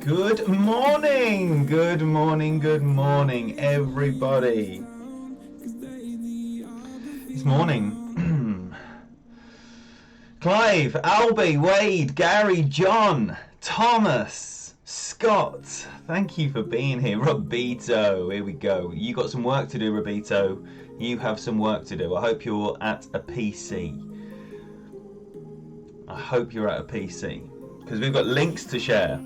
Good morning, good morning, good morning, everybody. It's morning. Clive, Albie, Wade, Gary, John, Thomas, Scott, thank you for being here. Robito, here we go. You got some work to do, Robito. You have some work to do. I hope you're at a PC. I hope you're at a PC. Because we've got links to share.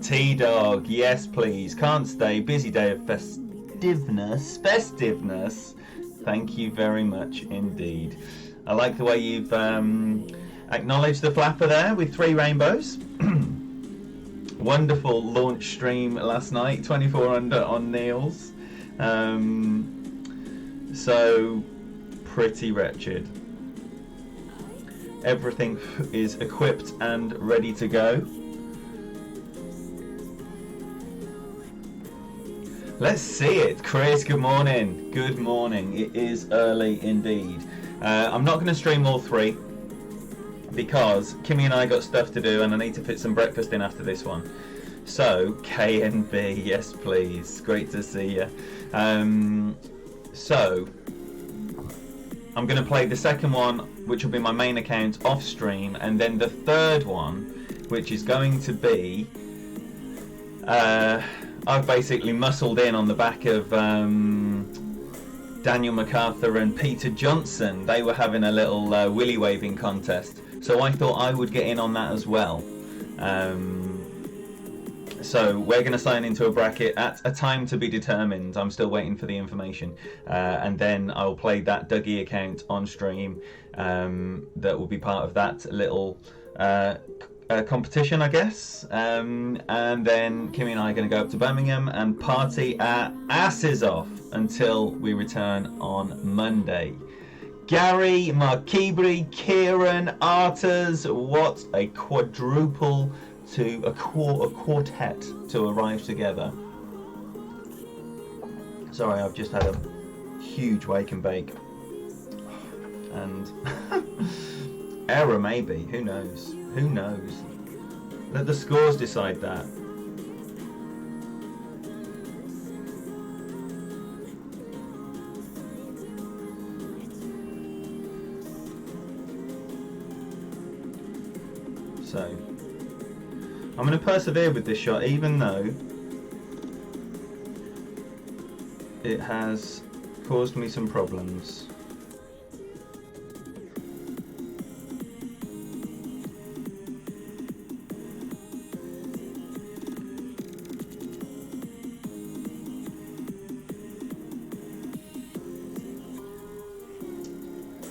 T-Dog, yes please. Can't stay. Busy day of festiveness. Thank you very much indeed. I like the way you've acknowledged the flapper there with 3 rainbows. Wonderful launch stream last night, 24 under on Neil's. So pretty wretched. Everything is equipped and ready to go. Let's see it. Chris, good morning. Good morning. It is early indeed. I'm not going to stream all 3 because Kimmy and I got stuff to do and I need to fit some breakfast in after this one. So, KNB, yes please. Great to see you. So, I'm going to play the second one, which will be my main account off stream, and then the third one, which is going to be I've basically muscled in on the back of Daniel MacArthur and Peter Johnson. They were having a little willy waving contest, so I thought I would get in on that as well. So we're going to sign into a bracket at a time to be determined. I'm still waiting for the information, and then I'll play that Dougie account on stream. That will be part of that little competition, I guess. And then Kimmy and I are going to go up to Birmingham and party our asses off until we return on Monday. Gary, Markibri, Kieran, Arters, what a quadruple to a quartet to arrive together. Sorry, I've just had a huge wake and bake. And error maybe, who knows? Who knows? Let the scores decide that. So, I'm going to persevere with this shot even though it has caused me some problems.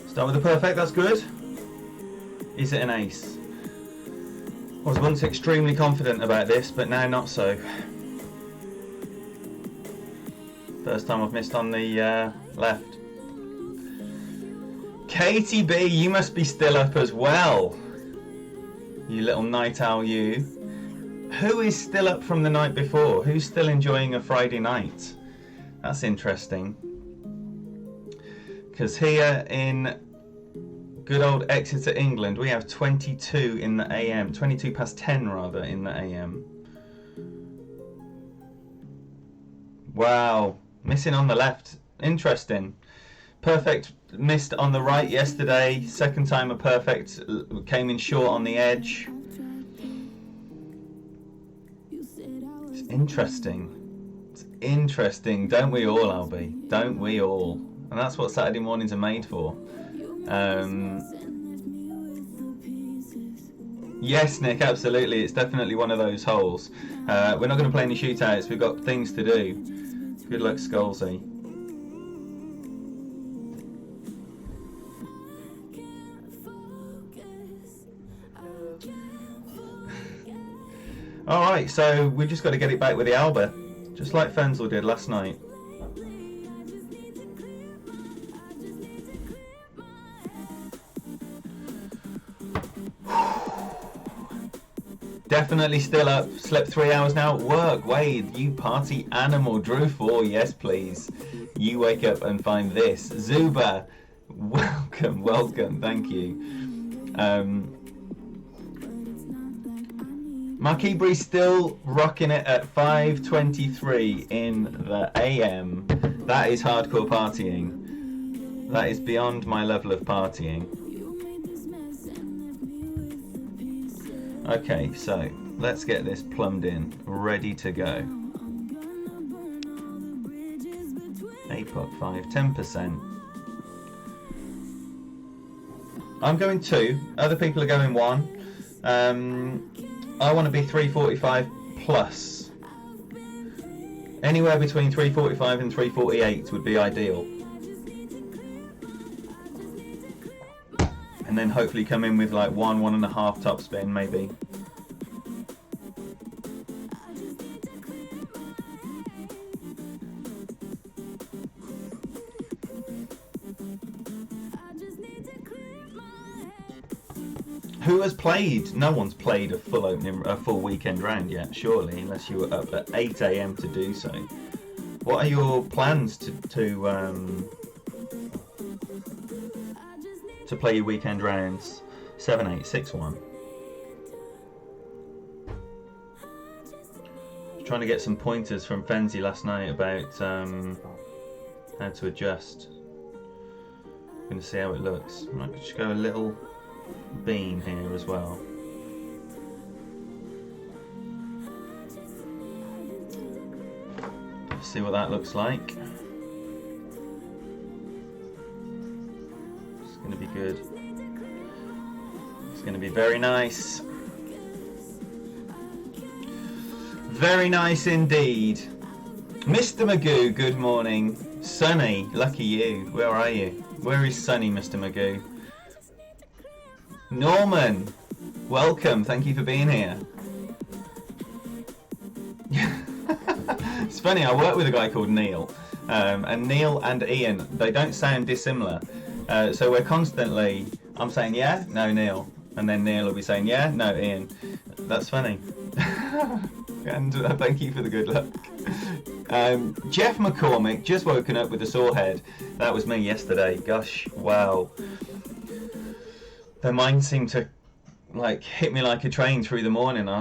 Start with a perfect, that's good. Is it an ace? I was once extremely confident about this, but now not so. First time I've missed on the left. Katie B, you must be still up as well. You little night owl, you. Who is still up from the night before? Who's still enjoying a Friday night? That's interesting. Because here in good old Exeter, England, we have 22 in the AM, 22 past 10 rather in the AM. Wow, missing on the left, interesting. Perfect missed on the right yesterday, second time a perfect, came in short on the edge. It's interesting. It's interesting, don't we all, Albie? Don't we all? And that's what Saturday mornings are made for. Yes, Nick, absolutely. It's definitely one of those holes. We're not going to play any shootouts. We've got things to do. Good luck, Scalzi. Alright, so we've just got to get it back with the Alba. Just like Fenzel did last night. Definitely still up. Slept 3 hours now at work. Wade, you party animal. Drew 4, yes please. You wake up and find this. Zuba, welcome, welcome, thank you. Marquis Bree still rocking it at 5:23 in the AM. That is hardcore partying. That is beyond my level of partying. Okay, so let's get this plumbed in, ready to go. APOC 5, 10%. I'm going 2, other people are going 1. I want to be 345 plus. Anywhere between 345 and 348 would be ideal. And then hopefully come in with like 1.5 top spin maybe. Who has played? No one's played a full weekend round yet, surely, unless you were up at 8 AM to do so. What are your plans to play your weekend rounds? 7861. Trying to get some pointers from Fenzi last night about how to adjust. I'm going to see how it looks. I might just go a little beam here as well. See what that looks like. It's going to be good. It's going to be very nice. Very nice indeed. Mr. Magoo, good morning. Sunny, lucky you. Where are you? Where is Sunny, Mr. Magoo? Norman, welcome. Thank you for being here. It's funny, I work with a guy called Neil, and Neil and Ian, they don't sound dissimilar. So we're constantly, I'm saying yeah, no Neil, and then Neil will be saying yeah, no Ian. That's funny. And thank you for the good luck. Jeff McCormick, just woken up with a sore head. That was me yesterday. Gosh, wow. The mind seemed to like hit me like a train through the morning. I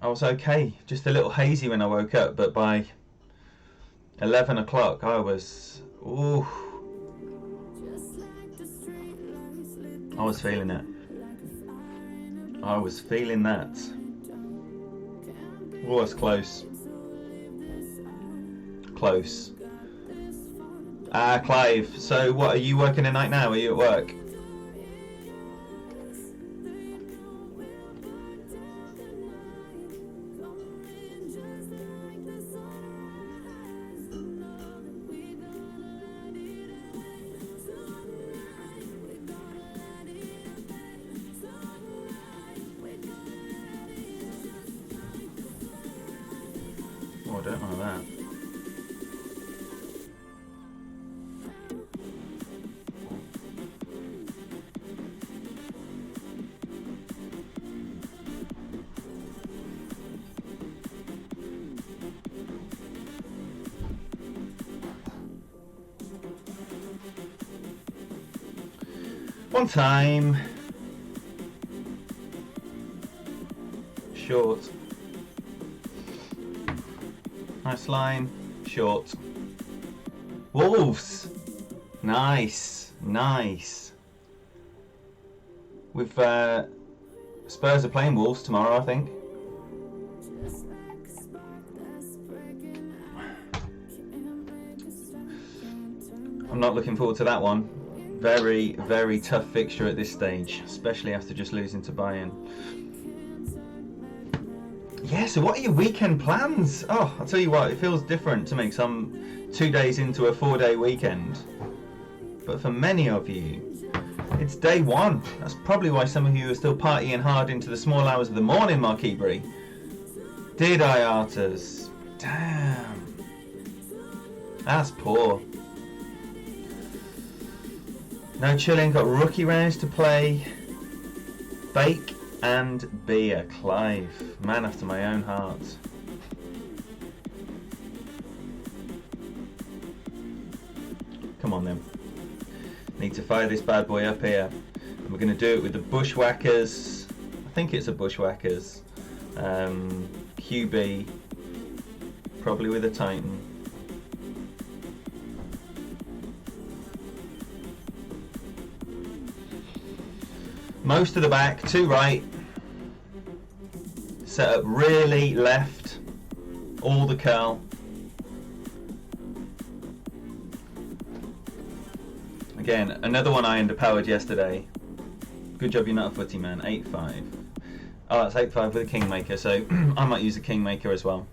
was okay, just a little hazy when I woke up, but by 11 o'clock I was, ooh, I was feeling it. I was feeling that. Oh, it's close. Close. Clive, so what, are you working a night now? Are you at work? Oh, I don't know that. One time. Short. Nice line. Short. Wolves. Nice. Nice. With Spurs are playing Wolves tomorrow, I think. I'm not looking forward to that one. Very, very tough fixture at this stage, especially after just losing to Bayern. Yeah, so what are your weekend plans? Oh, I'll tell you what, it feels different to me. I'm 2 days into a 4-day weekend. But for many of you, it's day one. That's probably why some of you are still partying hard into the small hours of the morning, Marquis Bree. Did I, Arters? Damn. That's poor. No chilling, got rookie rounds to play. Bake and beer. Clive, man after my own heart. Come on then. Need to fire this bad boy up here. And we're going to do it with the Bushwhackers. I think it's a Bushwhackers. QB, probably with a Titan. Most of the back, 2 right. Set up really left, all the curl. Again, another one I underpowered yesterday. Good job you're not a footy man, 8-5. Oh, that's 8-5 with a Kingmaker, so I might use a Kingmaker as well.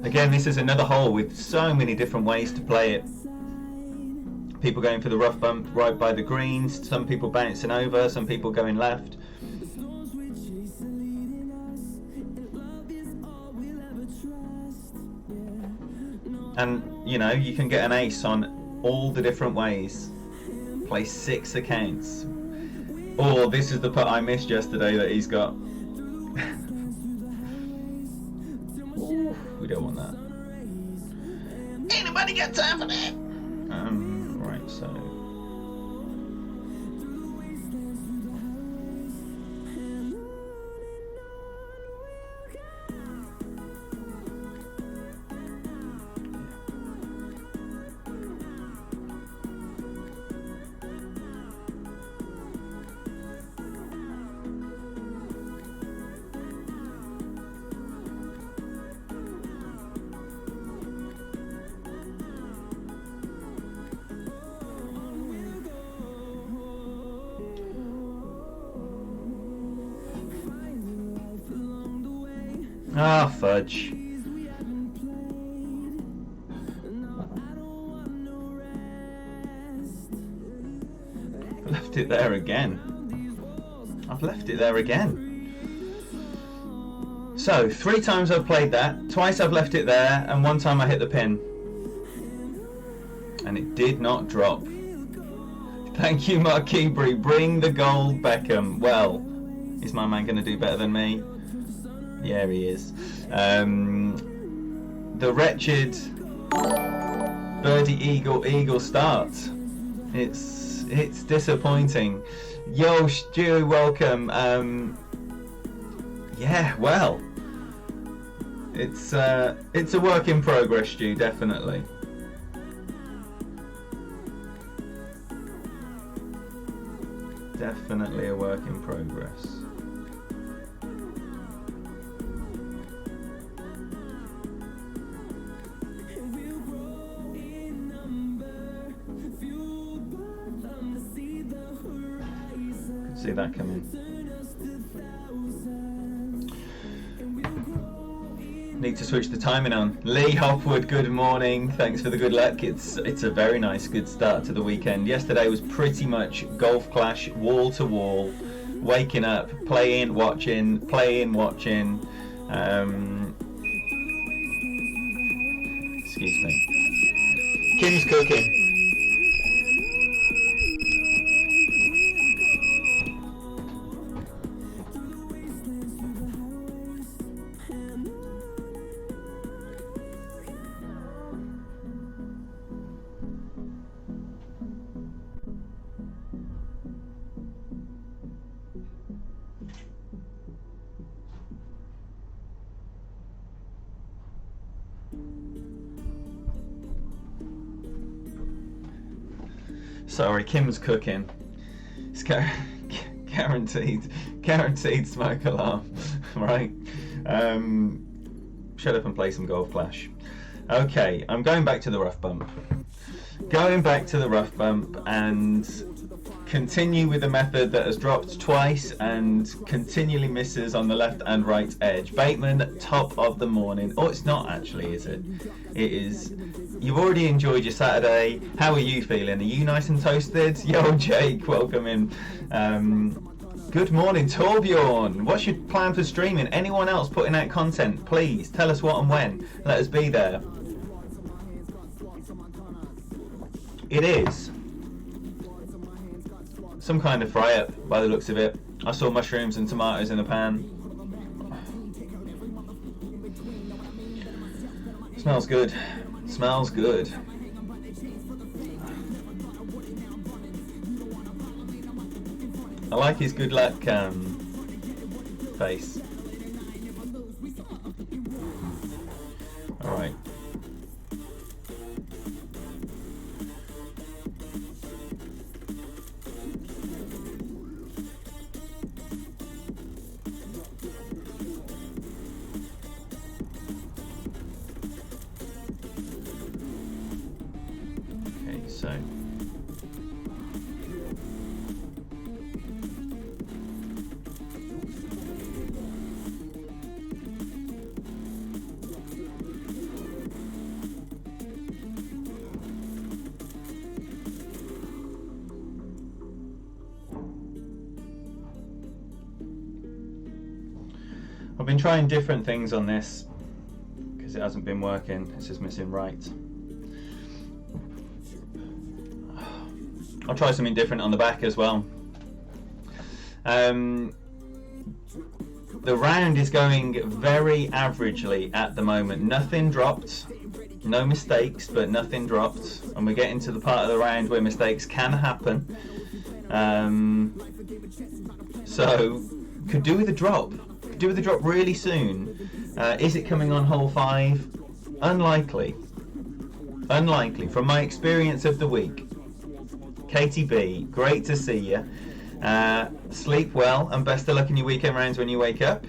Again, this is another hole with so many different ways to play it. People going for the rough bump right by the greens, some people bouncing over, some people going left. And, you know, you can get an ace on all the different ways. Play 6 accounts. Or this is the putt I missed yesterday that he's got. We don't want that. Anybody got time for that? Right, so. Ah, fudge. I've left it there again. I've left it there again. So, 3 times I've played that, twice I've left it there, and 1 time I hit the pin. And it did not drop. Thank you, Mark Keebury. Bring the gold, Beckham. Well, is my man going to do better than me? Yeah, he is. The wretched birdie eagle start. It's disappointing. Yo, Stu, welcome. Yeah, well, it's a work in progress, Stu. Definitely. Definitely a work in progress. See that coming. Need to switch the timing on. Lee Hopwood, good morning. Thanks for the good luck. It's a very nice, good start to the weekend. Yesterday was pretty much golf clash, wall to wall, waking up, playing, watching, playing, watching. Excuse me. Kim's cooking. Sorry, Kim's cooking. It's guaranteed smoke alarm, right? Shut up and play some Golf Clash. Okay, I'm going back to the rough bump. Going back to the rough bump and continue with the method that has dropped twice and continually misses on the left and right edge. Bateman, top of the morning. Oh, it's not actually, is it? It is. You've already enjoyed your Saturday. How are you feeling? Are you nice and toasted? Yo, Jake, welcome in. Good morning, Torbjorn. What's your plan for streaming? Anyone else putting out content? Please tell us what and when. Let us be there. It is some kind of fry up by the looks of it. I saw mushrooms and tomatoes in a pan. Smells good. Smells good. I like his good luck face. All right. Okay, so I've been trying different things on this because it hasn't been working. It's just missing right. I'll try something different on the back as well. The round is going very averagely at the moment. Nothing dropped, no mistakes, but nothing dropped. And we're getting to the part of the round where mistakes can happen. So, could do with a drop. Could do with a drop really soon. Is it coming on hole 5? Unlikely. Unlikely. From my experience of the week. Katie B, great to see you. Sleep well and best of luck in your weekend rounds when you wake up.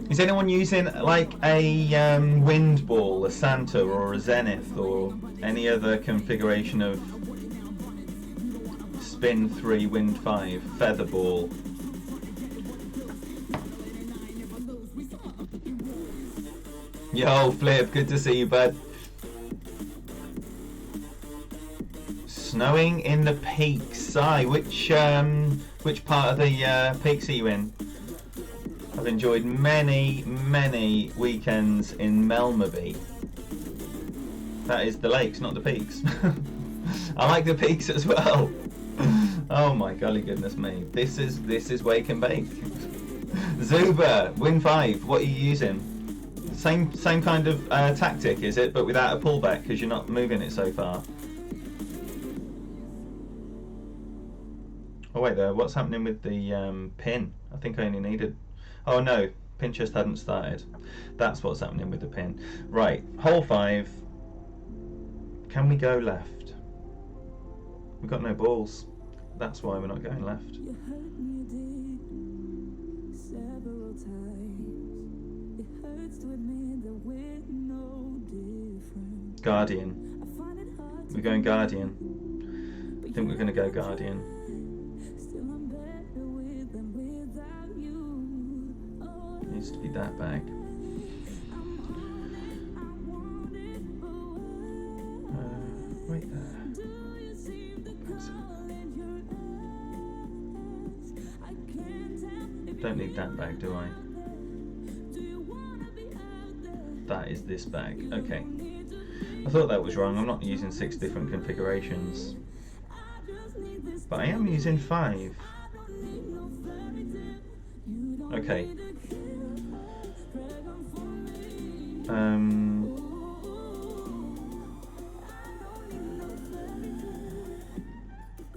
Is anyone using like a wind ball, a Santa or a Zenith or any other configuration of spin 3, wind 5, feather ball? Yo, Flip, good to see you, bud. Snowing in the peaks. Which part of the peaks are you in? I've enjoyed many weekends in Melmaby. That is the lakes, not the peaks. I like the peaks as well. Oh my golly goodness me. This is wake and bake. Zuba, win 5, what are you using? Same kind of tactic, is it? But without a pullback because you're not moving it so far. Oh wait there, what's happening with the pin? I think I only needed... Oh no, pin just hadn't started. That's what's happening with the pin. Right, hole 5. Can we go left? We've got no balls. That's why we're not going left. Guardian. We're going Guardian. I think we're going to go Guardian. It needs to be that bag. Right there. Don't need that bag, do I? That is this bag. Okay. I thought that was wrong. I'm not using 6 different configurations. But I am using 5. Okay.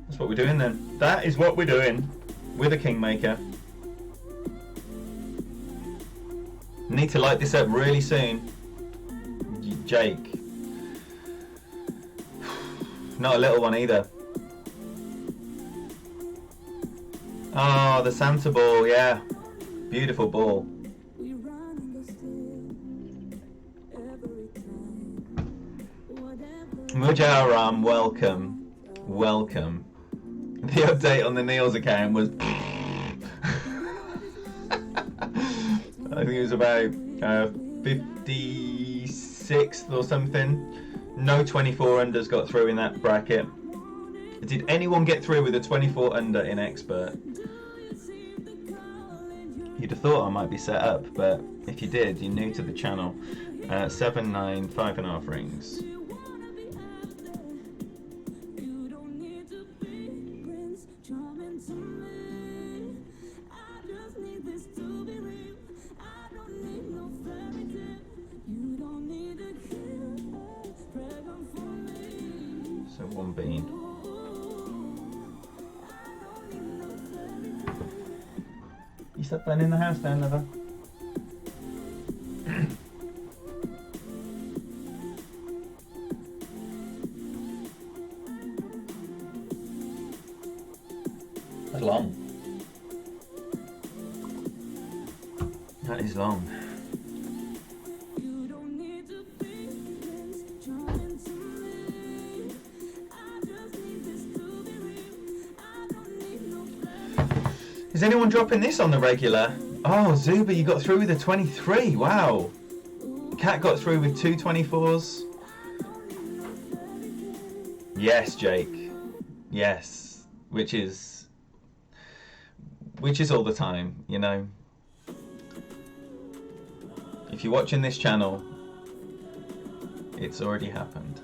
That's what we're doing then. That is what we're doing with a Kingmaker. Need to light this up really soon. Jake. Not a little one either. Oh, the Santa ball, yeah. Beautiful ball. Mujaram, welcome. Welcome. The update on the Niels account was... I think it was about 56th or something. No 24 unders got through in that bracket. Did anyone get through with a 24 under in expert? You'd have thought I might be set up, but if you did, you're new to the channel. 7, 9, 5.5 rings. bean. You stop burning the house down, lover. That's long. That is long. Is anyone dropping this on the regular? Oh, Zuba, you got through with a 23. Wow. Cat got through with 2 24s. Yes, Jake. Yes. Which is all the time, you know. If you're watching this channel, it's already happened.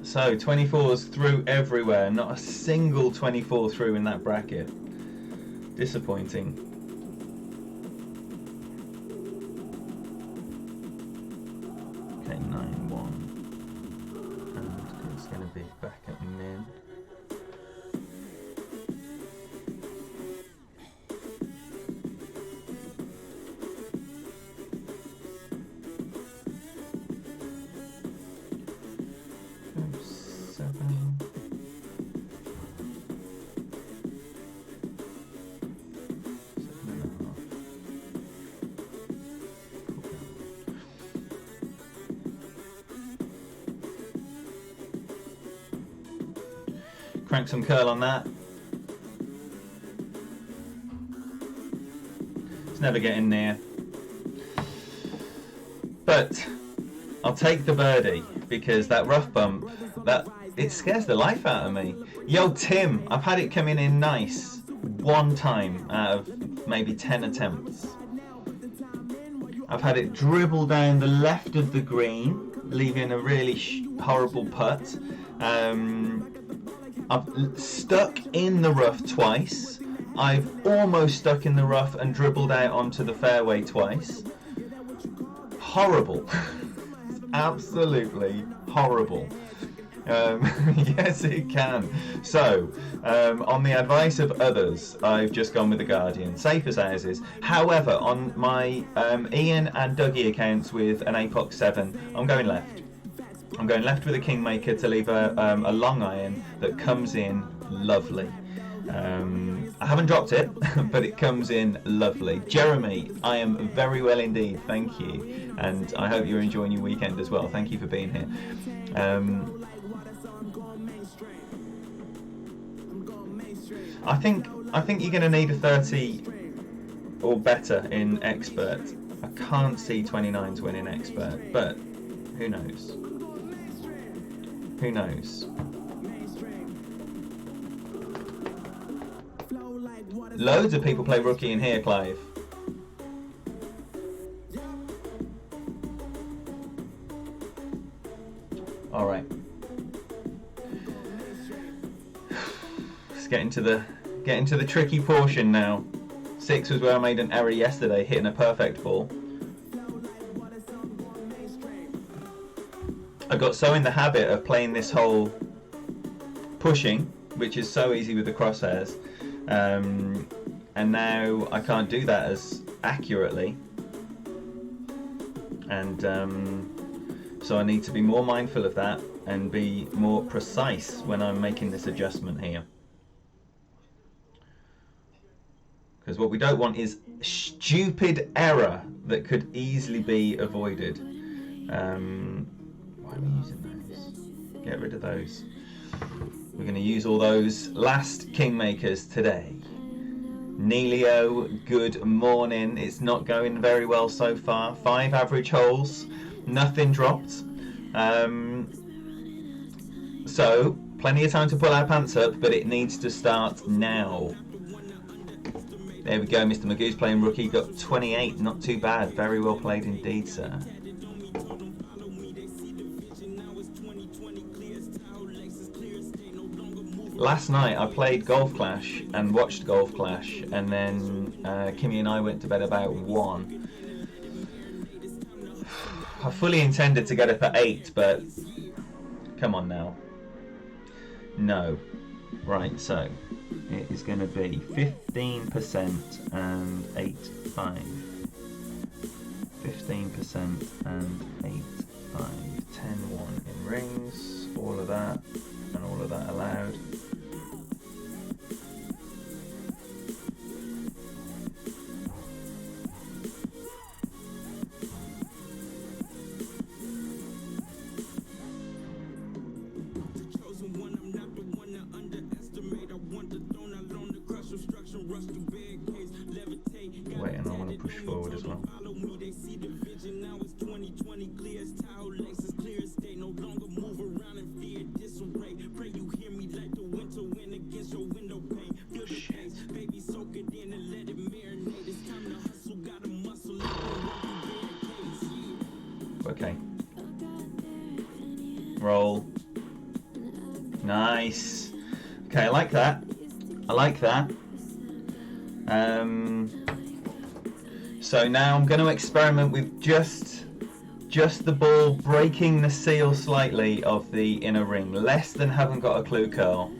So 24s through everywhere, not a single 24 through in that bracket. Disappointing. Okay, 9-1, and it's going to be back at min. Crank some curl on that. It's never getting near. But I'll take the birdie because that rough bump, it scares the life out of me. Yo, Tim, I've had it coming in nice 1 time out of maybe 10 attempts. I've had it dribble down the left of the green, leaving a really horrible putt. I've stuck in the rough twice. I've almost stuck in the rough and dribbled out onto the fairway twice. Horrible. Absolutely horrible. Yes, it can. So, on the advice of others, I've just gone with the Guardian. Safe as houses. However, on my Ian and Dougie accounts with an Apox 7, I'm going left. I'm going left with a Kingmaker to leave a long iron that comes in lovely. I haven't dropped it, but it comes in lovely. Jeremy, I am very well indeed, thank you. And I hope you're enjoying your weekend as well. Thank you for being here. I think you're going to need a 30 or better in Expert. I can't see 29s winning Expert, but who knows? Who knows? Loads of people play rookie in here, Clive. All right. Let's get into the tricky portion now. 6 was where I made an error yesterday, hitting a perfect ball. I got so in the habit of playing this whole pushing, which is so easy with the crosshairs, and now I can't do that as accurately, and so I need to be more mindful of that and be more precise when I'm making this adjustment here, because what we don't want is stupid error that could easily be avoided. Why are we using those? Get rid of those. We're going to use all those last Kingmakers today. Neilio, good morning. It's not going very well so far. 5 average holes, nothing dropped. So, plenty of time to pull our pants up, but it needs to start now. There we go, Mr. Magoo's playing rookie, got 28, not too bad. Very well played indeed, sir. Last night I played Golf Clash and watched Golf Clash, and then Kimmy and I went to bed about 1. I fully intended to get up at 8, but come on now. No. Right, so it is going to be 15% and 8.5. 15% and 8.5. 10.1 in rings. All of that and all of that allowed. Wait, and I want to push forward as well. Okay. Roll. Nice. Okay, I like that. I like that. So now I'm going to experiment with just the ball breaking the seal slightly of the inner ring. Less than haven't got a clue curl.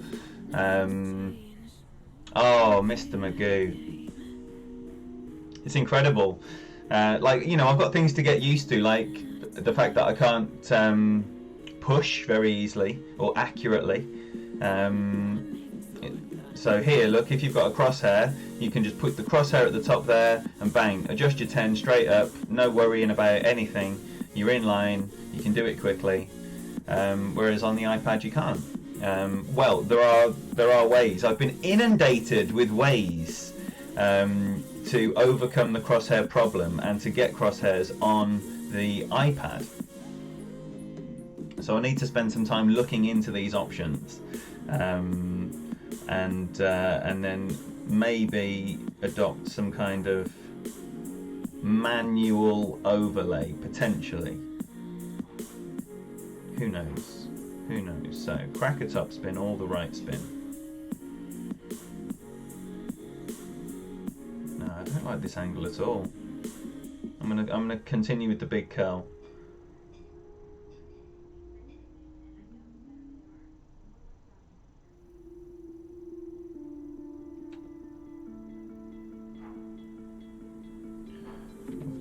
Oh, Mr. Magoo. It's incredible. Like, you know, I've got things to get used to, like the fact that I can't push very easily or accurately. So here, look, if you've got a crosshair, you can just put the crosshair at the top there and bang, adjust your 10 straight up, no worrying about anything. You're in line, you can do it quickly. Whereas on the iPad you can't. Well, there are ways. I've been inundated with ways to overcome the crosshair problem and to get crosshairs on the iPad. So I need to spend some time looking into these options. And then maybe adopt some kind of manual overlay, potentially. Who knows? Who knows? So, cracker top spin, all the right spin. No, I don't like this angle at all. I'm gonna continue with the big curl.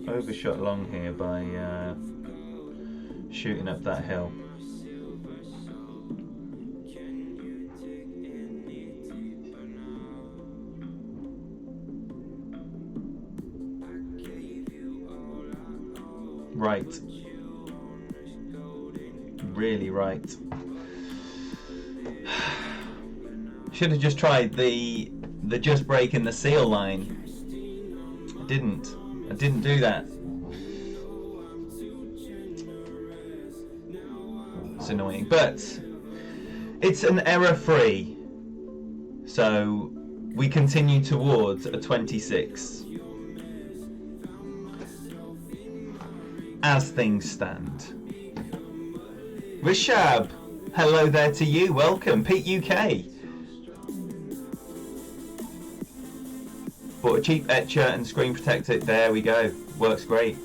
Overshot long here by shooting up that hill. Right. Really right. Should have just tried the just breaking the seal line. I didn't do that. It's annoying, but it's an error-free, so we continue towards a 26 as things stand. Rishab, hello there to you. Welcome, Pete UK. Bought a cheap etcher and screen protector. There we go. Works great.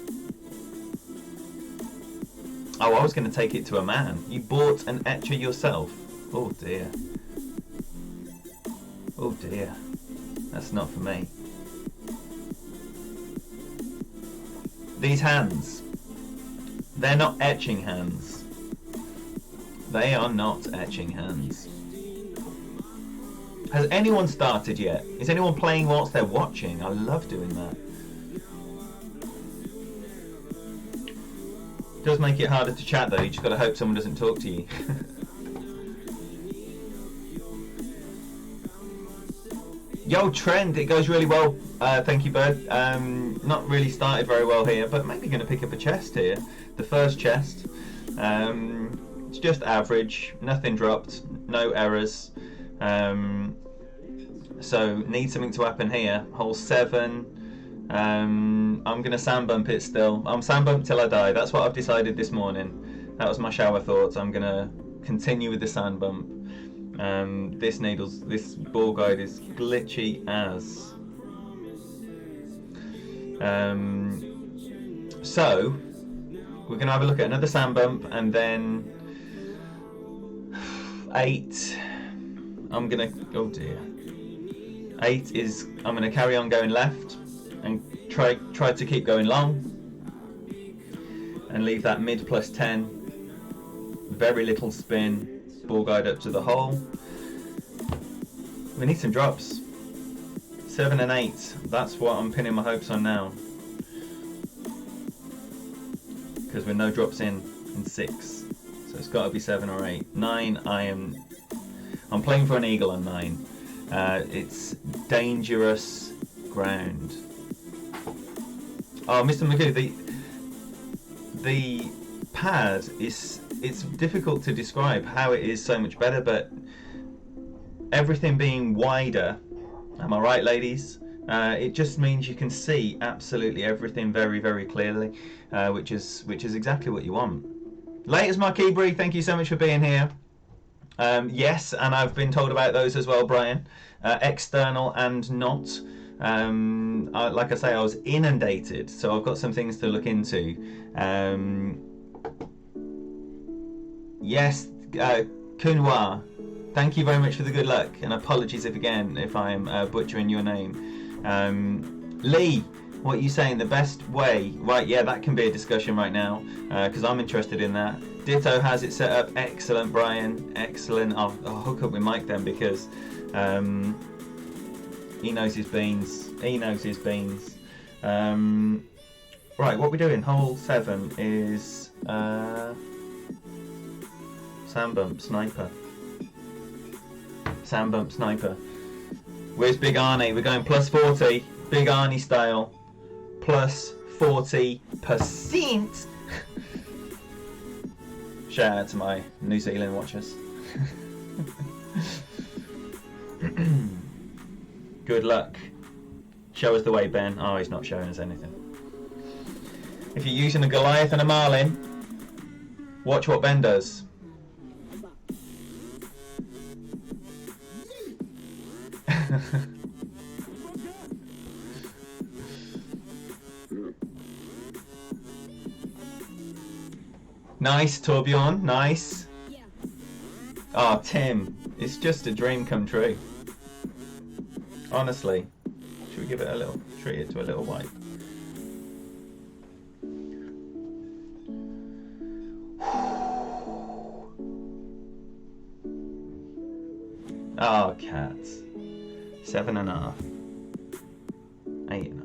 Oh, I was going to take it to a man. You bought an etcher yourself? Oh dear. Oh dear. That's not for me. These hands. They're not etching hands. They are not etching hands. Has anyone started yet? Is anyone playing whilst they're watching? I love doing that. It does make it harder to chat though, you just gotta hope someone doesn't talk to you. Yo, Trend, it goes really well. Thank you, Bird. Not really started very well here, but maybe going to pick up a chest here. The first chest. It's just average, nothing dropped, no errors. So need something to happen here. Hole 7. I'm going to sand bump it still. I'm sand bump till I die. That's what I've decided this morning. That was my shower thoughts. I'm going to continue with the sand bump. This ball guide is glitchy as. So we're going to have a look at another sand bump, and then 8. I'm going to, oh dear. 8 is, I'm going to carry on going left and try to keep going long and leave that mid plus 10. Very little spin, ball guide up to the hole. We need some drops. 7 and 8, that's what I'm pinning my hopes on now. Because we're no drops in 6. So it's got to be 7 or 8. 9, I'm playing for an eagle on 9. It's dangerous ground. Oh, Mr. Magoo, the pad it's difficult to describe how it is so much better, but everything being wider, am I right, ladies? It just means you can see absolutely everything very, very clearly, which is exactly what you want. Latest Marquis, thank you so much for being here. Yes, and I've been told about those as well, Brian. External and not. Like I say, I was inundated, so I've got some things to look into. Yes, Kunwa, thank you very much for the good luck, and apologies if I'm butchering your name. Lee, what are you saying? The best way? Right, yeah, that can be a discussion right now, because I'm interested in that. Ditto has it set up. Excellent, Brian. Excellent. I'll hook up with Mike then, because he knows his beans. He knows his beans. Right, what we're doing, hole 7 is sand bump sniper. Sand bump sniper. Where's Big Arnie? We're going plus 40. Big Arnie style. Plus 40%. Shout out to my New Zealand watchers. Good luck. Show us the way, Ben. Oh, he's not showing us anything. If you're using a Goliath and a Marlin, watch what Ben does. Nice, Torbjorn, nice. Oh, Tim, it's just a dream come true. Honestly. Should we give it a little, treat it to a little wipe? Oh, cats. 7.5. 8.5.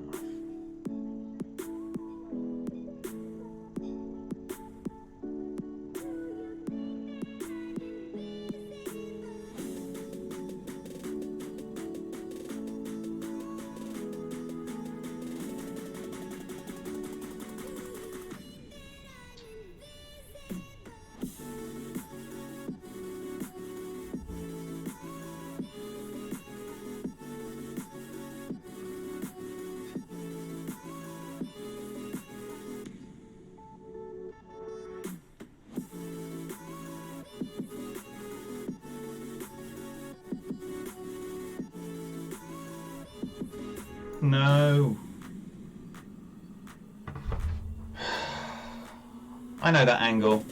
No. I know that angle.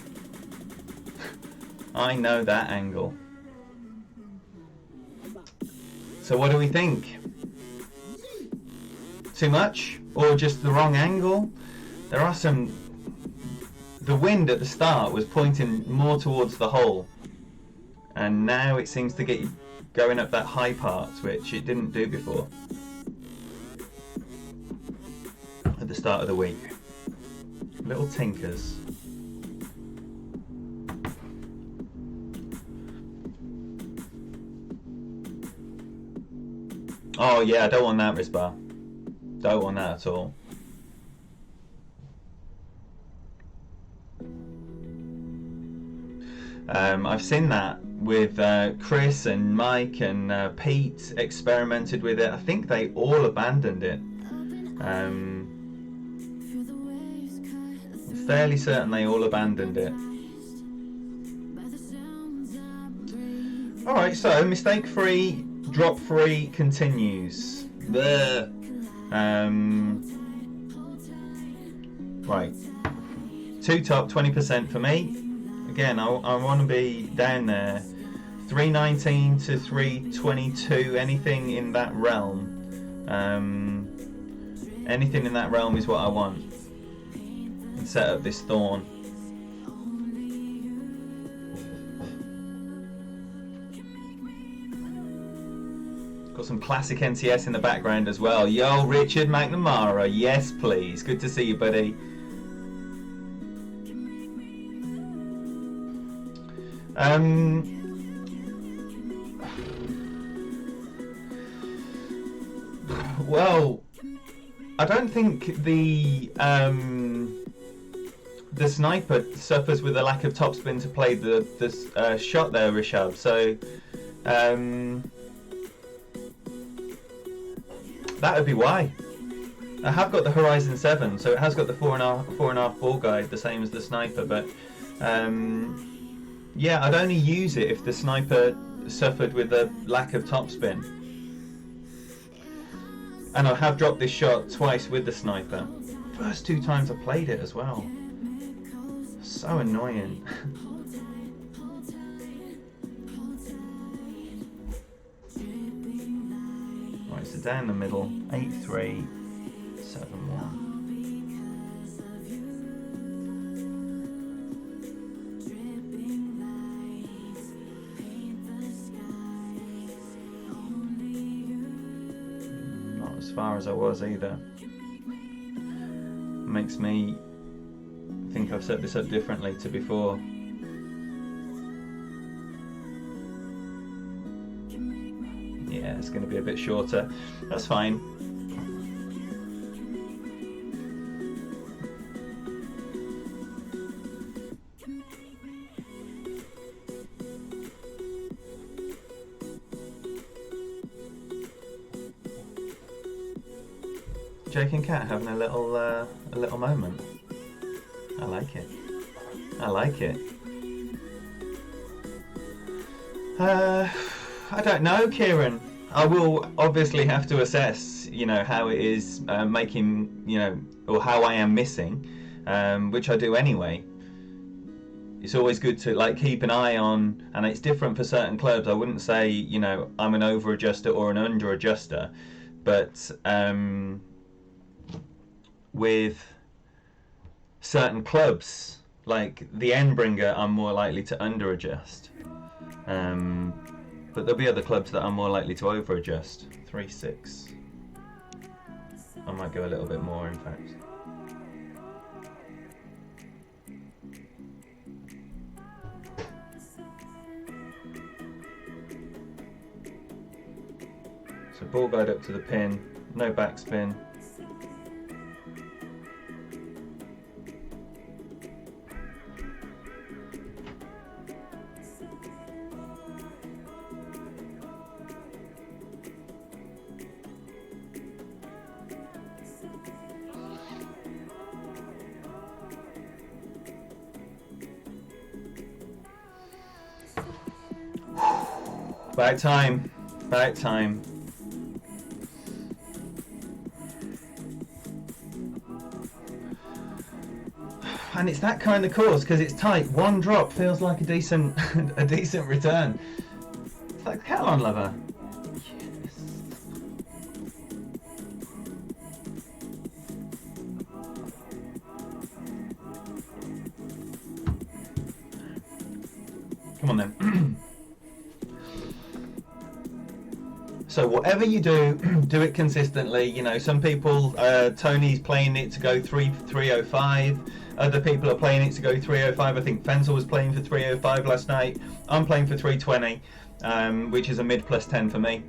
I know that angle. So what do we think? Too much? Or just the wrong angle? There are some... The wind at the start was pointing more towards the hole. And now it seems to get you going up that high part, which it didn't do before. At the start of the week. Little tinkers. Oh yeah, I don't want that wrist bar. Don't want that at all. I've seen that with Chris and Mike and Pete experimented with it. I think they all abandoned it. I'm fairly certain they all abandoned it. Alright, so mistake free, drop free continues. Right. 2 top, 20% for me. Again, I want to be down there. 319 to 322, anything in that realm. Anything in that realm is what I want. And set up this thorn. Got some classic NCS in the background as well. Yo, Richard McNamara, yes please. Good to see you, buddy. Well, I don't think the sniper suffers with a lack of topspin to play the shot there, Rishabh. So that would be why. I have got the Horizon 7, so it has got the 4.5 ball guide, the same as the sniper. But yeah, I'd only use it if the sniper suffered with a lack of topspin. And I have dropped this shot twice with the sniper. First 2 times I played it as well. So annoying. Right, so down the middle, 8-3, 7-1. As far as I was either. Makes me think I've set this up differently to before. Yeah, it's going to be a bit shorter. That's fine. Jake and Kat having a little moment. I like it. I like it. I don't know, Kieran. I will obviously have to assess, you know, how it is making, you know, or how I am missing, which I do anyway. It's always good to like keep an eye on, and it's different for certain clubs. I wouldn't say, you know, I'm an over adjuster or an under adjuster, but with certain clubs like the Endbringer, I'm more likely to under adjust, but there'll be other clubs that I'm more likely to over adjust. 3-6. I might go a little bit more, in fact. So ball guide up to the pin, no backspin. About time. About time. And it's that kind of course because it's tight. One drop feels like a decent return. It's like Catalan Lover. Yes. Come on then. So whatever you do, do it consistently. You know, some people, Tony's playing it to go 305. Other people are playing it to go 305. I think Fensel was playing for 305 last night. I'm playing for 320, which is a mid plus 10 for me.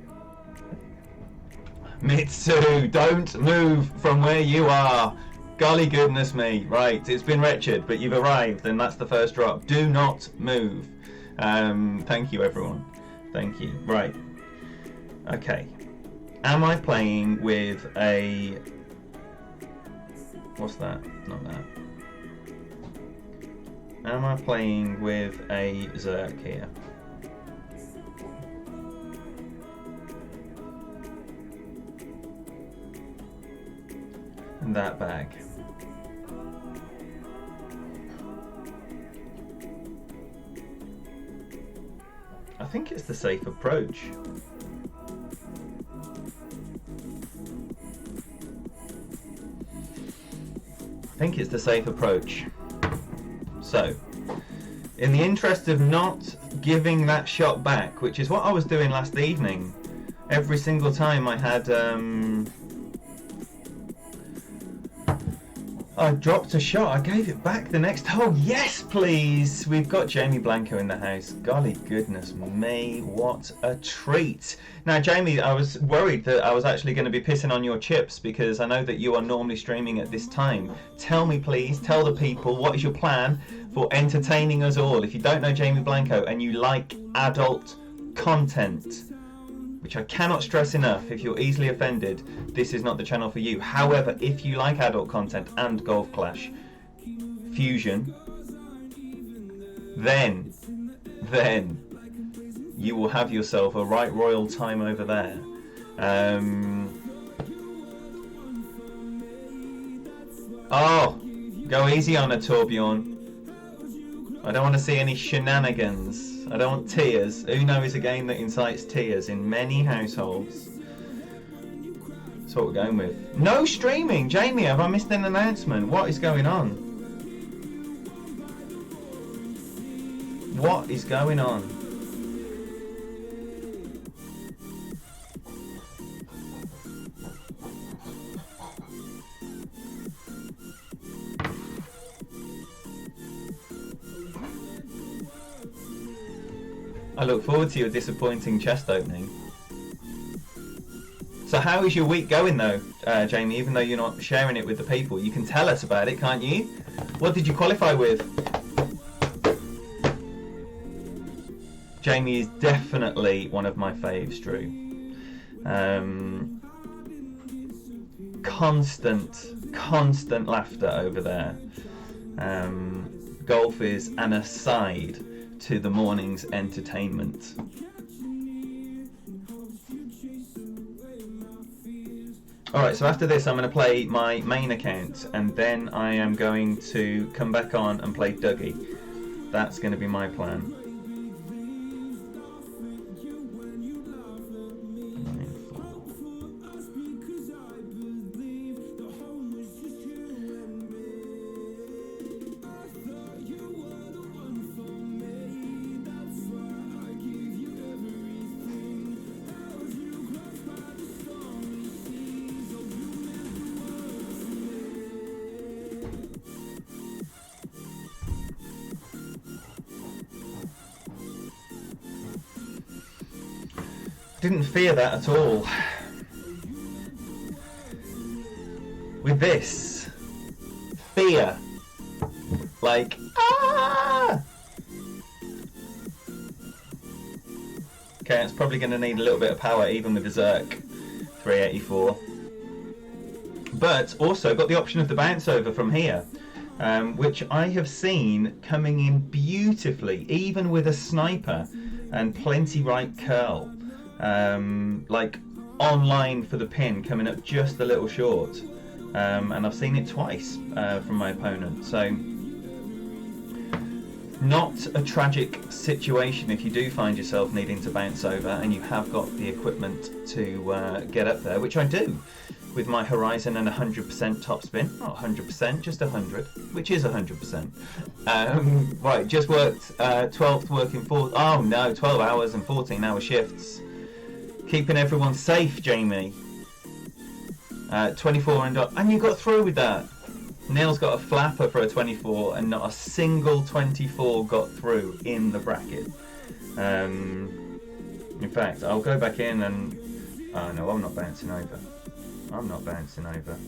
Mitsu, don't move from where you are. Golly goodness me. Right, it's been wretched, but you've arrived, and that's the first drop. Do not move. Thank you, everyone. Thank you. Right. Okay, am I playing with a, what's that? Not that. Am I playing with a Zerk here? In that bag. think it's the safe approach. I think it's the safe approach. So, in the interest of not giving that shot back, which is what I was doing last evening, every single time I had I dropped a shot, I gave it back the next hole. Yes, please! We've got Jamie Blanco in the house. Golly goodness me, what a treat. Now, Jamie, I was worried that I was actually going to be pissing on your chips because I know that you are normally streaming at this time. Tell me, please, tell the people, what is your plan for entertaining us all? If you don't know Jamie Blanco and you like adult content, which I cannot stress enough, if you're easily offended, this is not the channel for you. However, if you like adult content and Golf Clash Fusion, then you will have yourself a right royal time over there. Oh, go easy on her, Torbjorn. I don't want to see any shenanigans. I don't want tears. Uno is a game that incites tears in many households. That's what we're going with. No streaming! Jamie, have I missed an announcement? What is going on? What is going on? I look forward to your disappointing chest opening. So how is your week going though, Jamie, even though you're not sharing it with the people? You can tell us about it, can't you? What did you qualify with? Jamie is definitely one of my faves, Drew. Constant laughter over there. Golf is an aside to the morning's entertainment. Alright, so after this I'm going to play my main account and then I am going to come back on and play Dougie. That's going to be my plan. Didn't fear that at all. With this, fear, like, ah! Okay, it's probably going to need a little bit of power even with the Zerk 384. But also got the option of the bounce over from here, which I have seen coming in beautifully, even with a sniper and plenty right curl. Like online for the pin, coming up just a little short, and I've seen it twice from my opponent, so not a tragic situation if you do find yourself needing to bounce over and you have got the equipment to get up there, which I do with my Horizon and 100% topspin. Not 100%, just 100, which is 100%. Right, just worked 12th working 12 hours and 14-hour shifts. Keeping everyone safe, Jamie. 24 and you got through with that. Neil's got a flapper for a 24 and not a single 24 got through in the bracket. In fact, I'll go back in and... Oh no, I'm not bouncing over. I'm not bouncing over.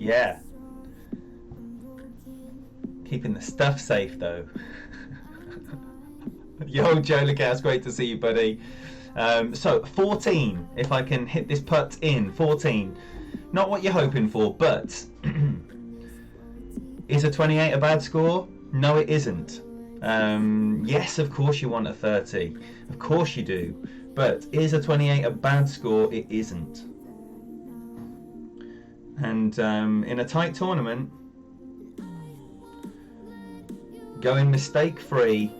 Yeah. Keeping the stuff safe though. Yo, Joe Lucas, great to see you, buddy. So 14, if I can hit this putt in, 14. Not what you're hoping for, but is a 28 a bad score? No, it isn't. Yes, of course you want a 30. Of course you do. But is a 28 a bad score? It isn't. And in a tight tournament, going mistake-free,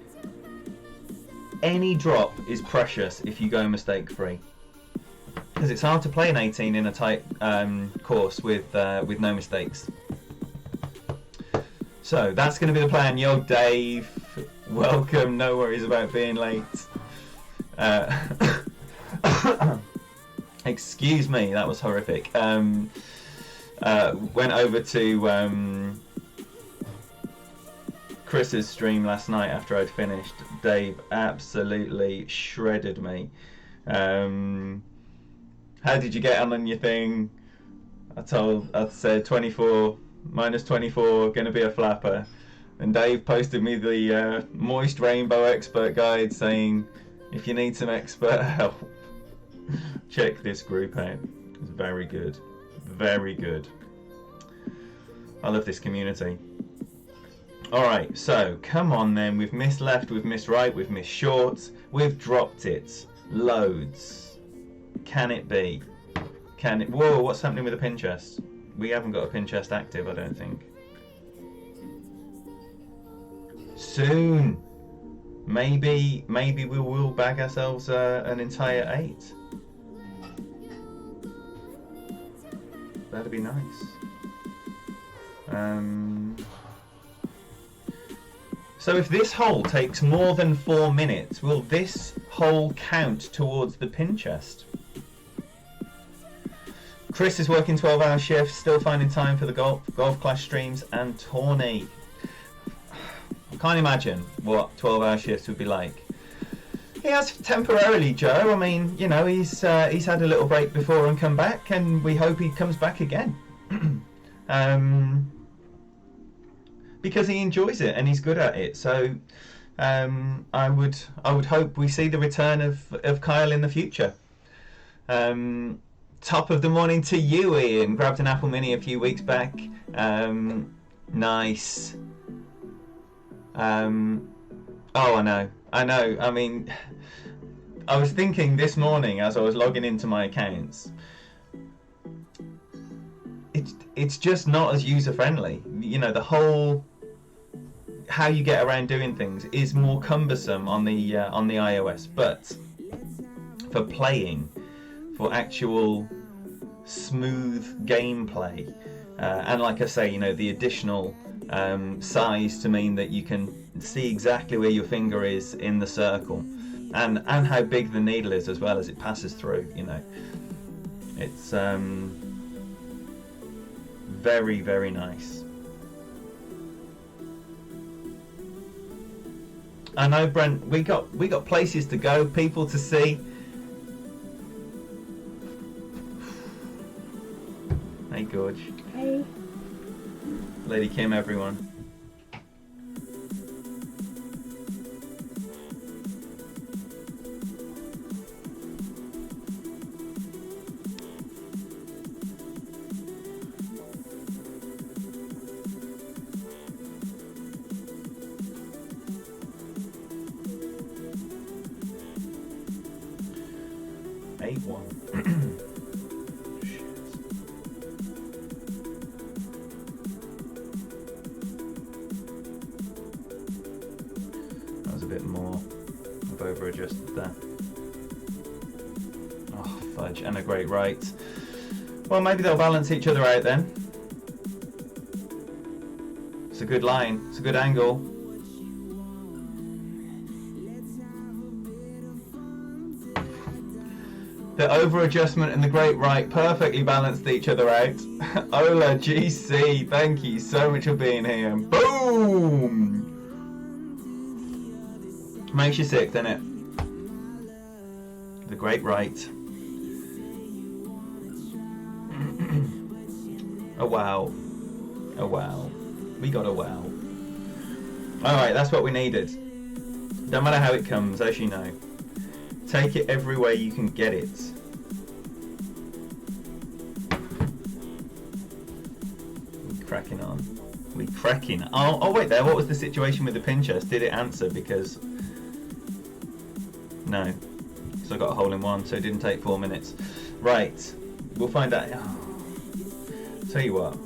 any drop is precious if you go mistake-free. Because it's hard to play an 18 in a tight course with no mistakes. So that's going to be the plan. Yo, Dave, welcome. No worries about being late. Excuse me, that was horrific. Went over to Chris's stream last night after I'd finished. Dave absolutely shredded me. How did you get on your thing? I said 24, minus 24, gonna be a flapper. And Dave posted me the Moist Rainbow Expert Guide saying, if you need some expert help, check this group out. It's very good. Very good. I love this community. Alright, so come on then. We've missed left, we've missed right, we've missed short, we've dropped it. Loads. Can it be? Can it? Whoa, what's happening with the pin chest? We haven't got a pin chest active, I don't think. Soon. Maybe we will bag ourselves an entire 8. That'd be nice. So if this hole takes more than 4 minutes, will this hole count towards the pin chest? Chris is working 12-hour shifts, still finding time for the golf class streams and tourney. I can't imagine what 12-hour shifts would be like. He has temporarily, Joe. I mean, you know, he's had a little break before and come back, and we hope he comes back again. Because he enjoys it and he's good at it. So I would hope we see the return of Kyle in the future. Top of the morning to you, Ian. Grabbed an Apple Mini a few weeks back. Nice. Oh, I know. I mean, I was thinking this morning as I was logging into my accounts, it's just not as user friendly. You know, the whole how you get around doing things is more cumbersome on the iOS, but for playing, for actual smooth gameplay, and like I say, you know, the additional size to mean that you can see exactly where your finger is in the circle, and how big the needle is as well as it passes through. You know, it's very, very nice. I know, Brent. We got places to go, people to see. Hey, Gorge. Hey. Lady Kim, everyone. Right. Well, maybe they'll balance each other out then. It's a good line. It's a good angle. The over adjustment and the great right perfectly balanced each other out. Ola GC, thank you so much for being here. Boom! Makes you sick, doesn't it? The great right. A wow. A wow. We got a wow. Alright, that's what we needed. Don't matter how it comes, as you know. Take it every way you can get it. We're cracking on. We're cracking. Oh wait there, what was the situation with the pin chest? Did it answer? Because... no. So I got a hole in one, so it didn't take 4 minutes. Right. We'll find out. Oh. Tell you what.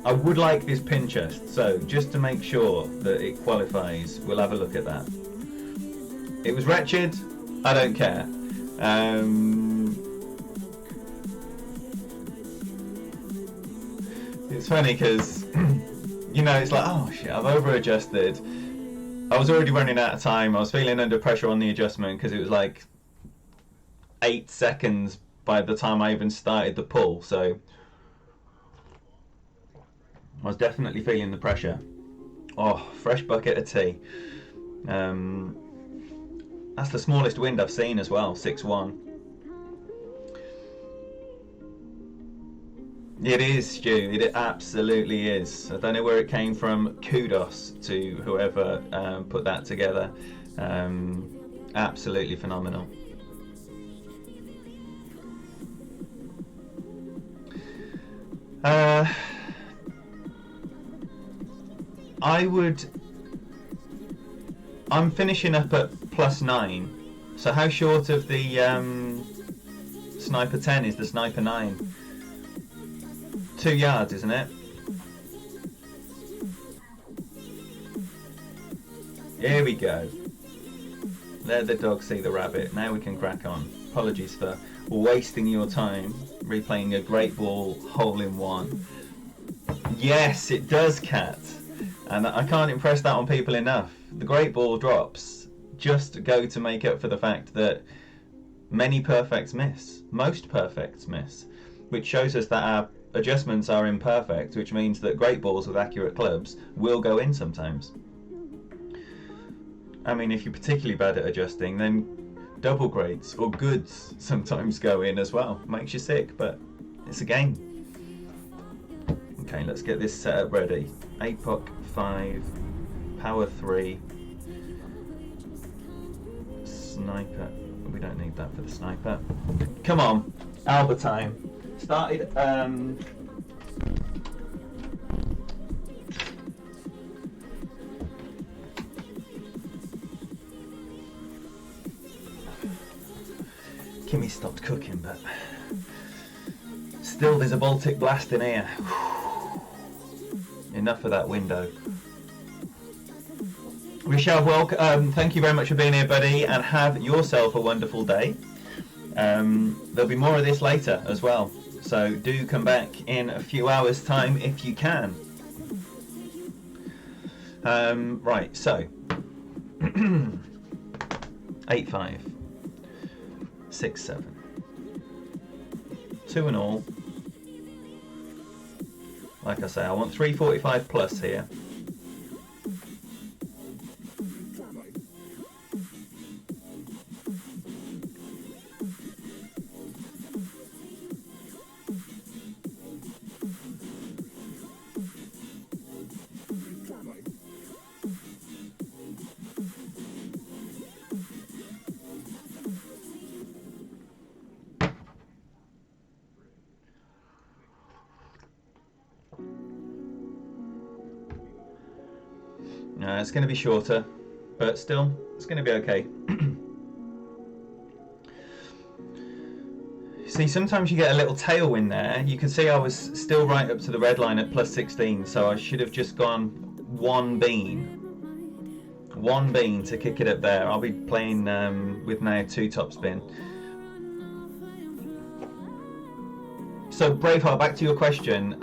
I would like this pin chest, so just to make sure that it qualifies, we'll have a look at that. It was wretched, I don't care. It's funny because, you know, it's like, oh shit, I've over-adjusted. I was already running out of time, I was feeling under pressure on the adjustment because it was like 8 seconds by the time I even started the pull, so I was definitely feeling the pressure. Oh, fresh bucket of tea. That's the smallest wind I've seen as well, 6-1. It is, Stu, it absolutely is. I don't know where it came from. Kudos to whoever put that together. Absolutely phenomenal. I'm finishing up at +9. So how short of the Sniper 10 is the Sniper 9? 2 yards, isn't it? Here we go. Let the dog see the rabbit. Now we can crack on. Apologies for wasting your time replaying a great ball hole-in-one. Yes, it does, Cat. And I can't impress that on people enough. The great ball drops just go to make up for the fact that many perfects miss. Most perfects miss. Which shows us that our adjustments are imperfect, which means that great balls with accurate clubs will go in sometimes. I mean, if you're particularly bad at adjusting, then double greats or goods sometimes go in as well. Makes you sick, but it's a game. Okay, let's get this setup ready. APOC 5, power 3, sniper. We don't need that for the sniper. Come on, Alba time. Started. Kimmy stopped cooking, but still there's a Baltic blast in here. Enough of that window. Rishav, welcome. Thank you very much for being here, buddy, and have yourself a wonderful day. There'll be more of this later as well, so do come back in a few hours' time if you can. Right, so 8-5, 6-7, 2 and all. Like I say, I want 345 plus here. It's going to be shorter, but still, it's going to be okay. See, sometimes you get a little tailwind there. You can see I was still right up to the red line at +16, so I should have just gone one bean to kick it up there. I'll be playing with now 2 topspin. So Braveheart, back to your question,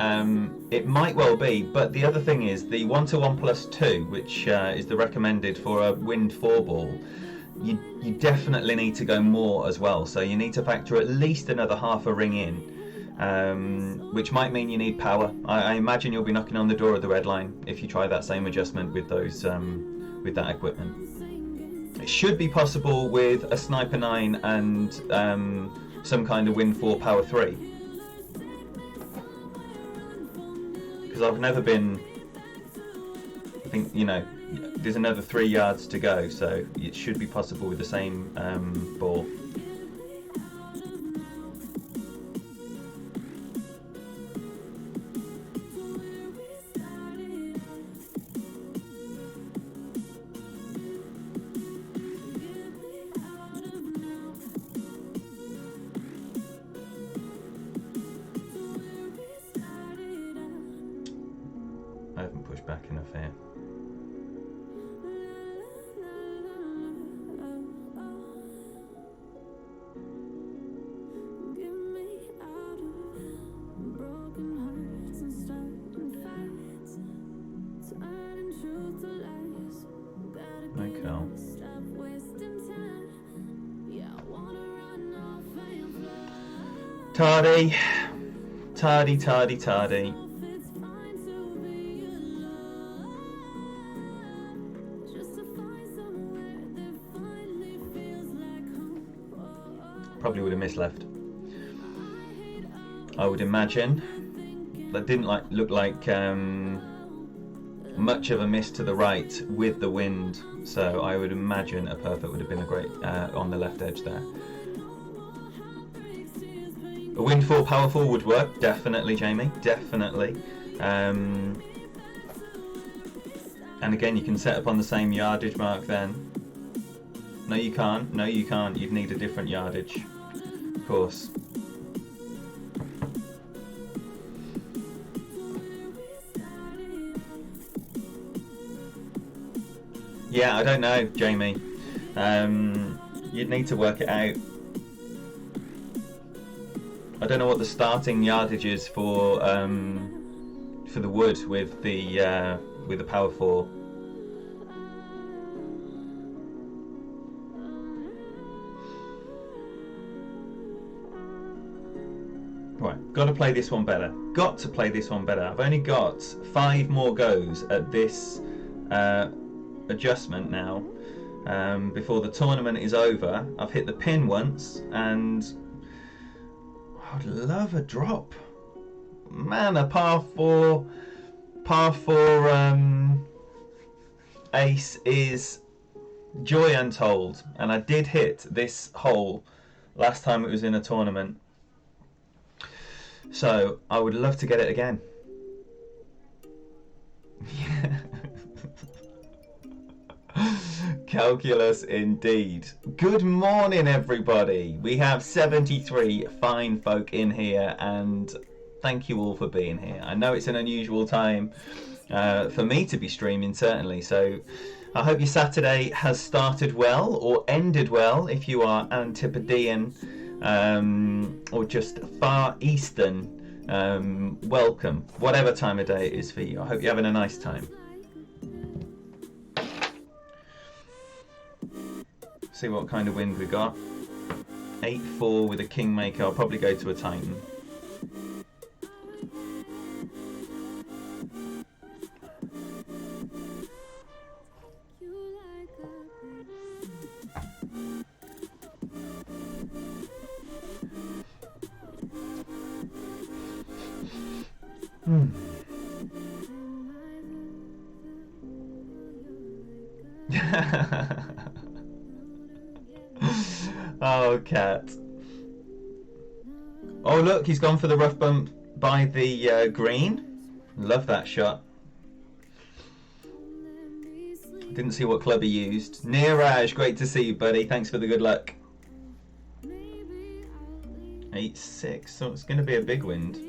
it might well be, but the other thing is the 1-to-1+2, which is the recommended for a wind 4 ball, you definitely need to go more as well, so you need to factor at least another half a ring in, which might mean you need power. I imagine you'll be knocking on the door of the red line if you try that same adjustment with those with that equipment. It should be possible with a Sniper 9 and some kind of wind 4 power 3. because I've never been. I think, you know, there's another 3 yards to go, so it should be possible with the same ball. I haven't pushed back enough here. Tardy, tardy, tardy, tardy. Probably would have missed left. I would imagine. That didn't look like much of a miss to the right with the wind, so I would imagine a perfect would have been a great on the left edge there. A windfall, powerful would work, definitely, Jamie, definitely. And again, you can set up on the same yardage mark then. No, you can't. No, you can't. You'd need a different yardage, of course. Yeah, I don't know, Jamie. You'd need to work it out. I don't know what the starting yardage is for the wood with the power 4. Right, got to play this one better. Got to play this one better. I've only got 5 more goes at this adjustment now before the tournament is over. I've hit the pin once, and I'd love a drop. Man, a par 4 ace is joy untold, and I did hit this hole last time it was in a tournament, so I would love to get it again. Calculus indeed. Good morning, everybody. We have 73 fine folk in here, and thank you all for being here. I know it's an unusual time for me to be streaming, certainly, so I hope your Saturday has started well or ended well if you are Antipodean or just Far Eastern. Welcome, whatever time of day it is for you. I hope you're having a nice time. See what kind of wind we got. 8-4 with a Kingmaker. I'll probably go to a Titan. Oh, cat. Oh, look, he's gone for the rough bump by the green. Love that shot. Didn't see what club he used. Neeraj, great to see you, buddy. Thanks for the good luck. 8-6, so it's going to be a big wind.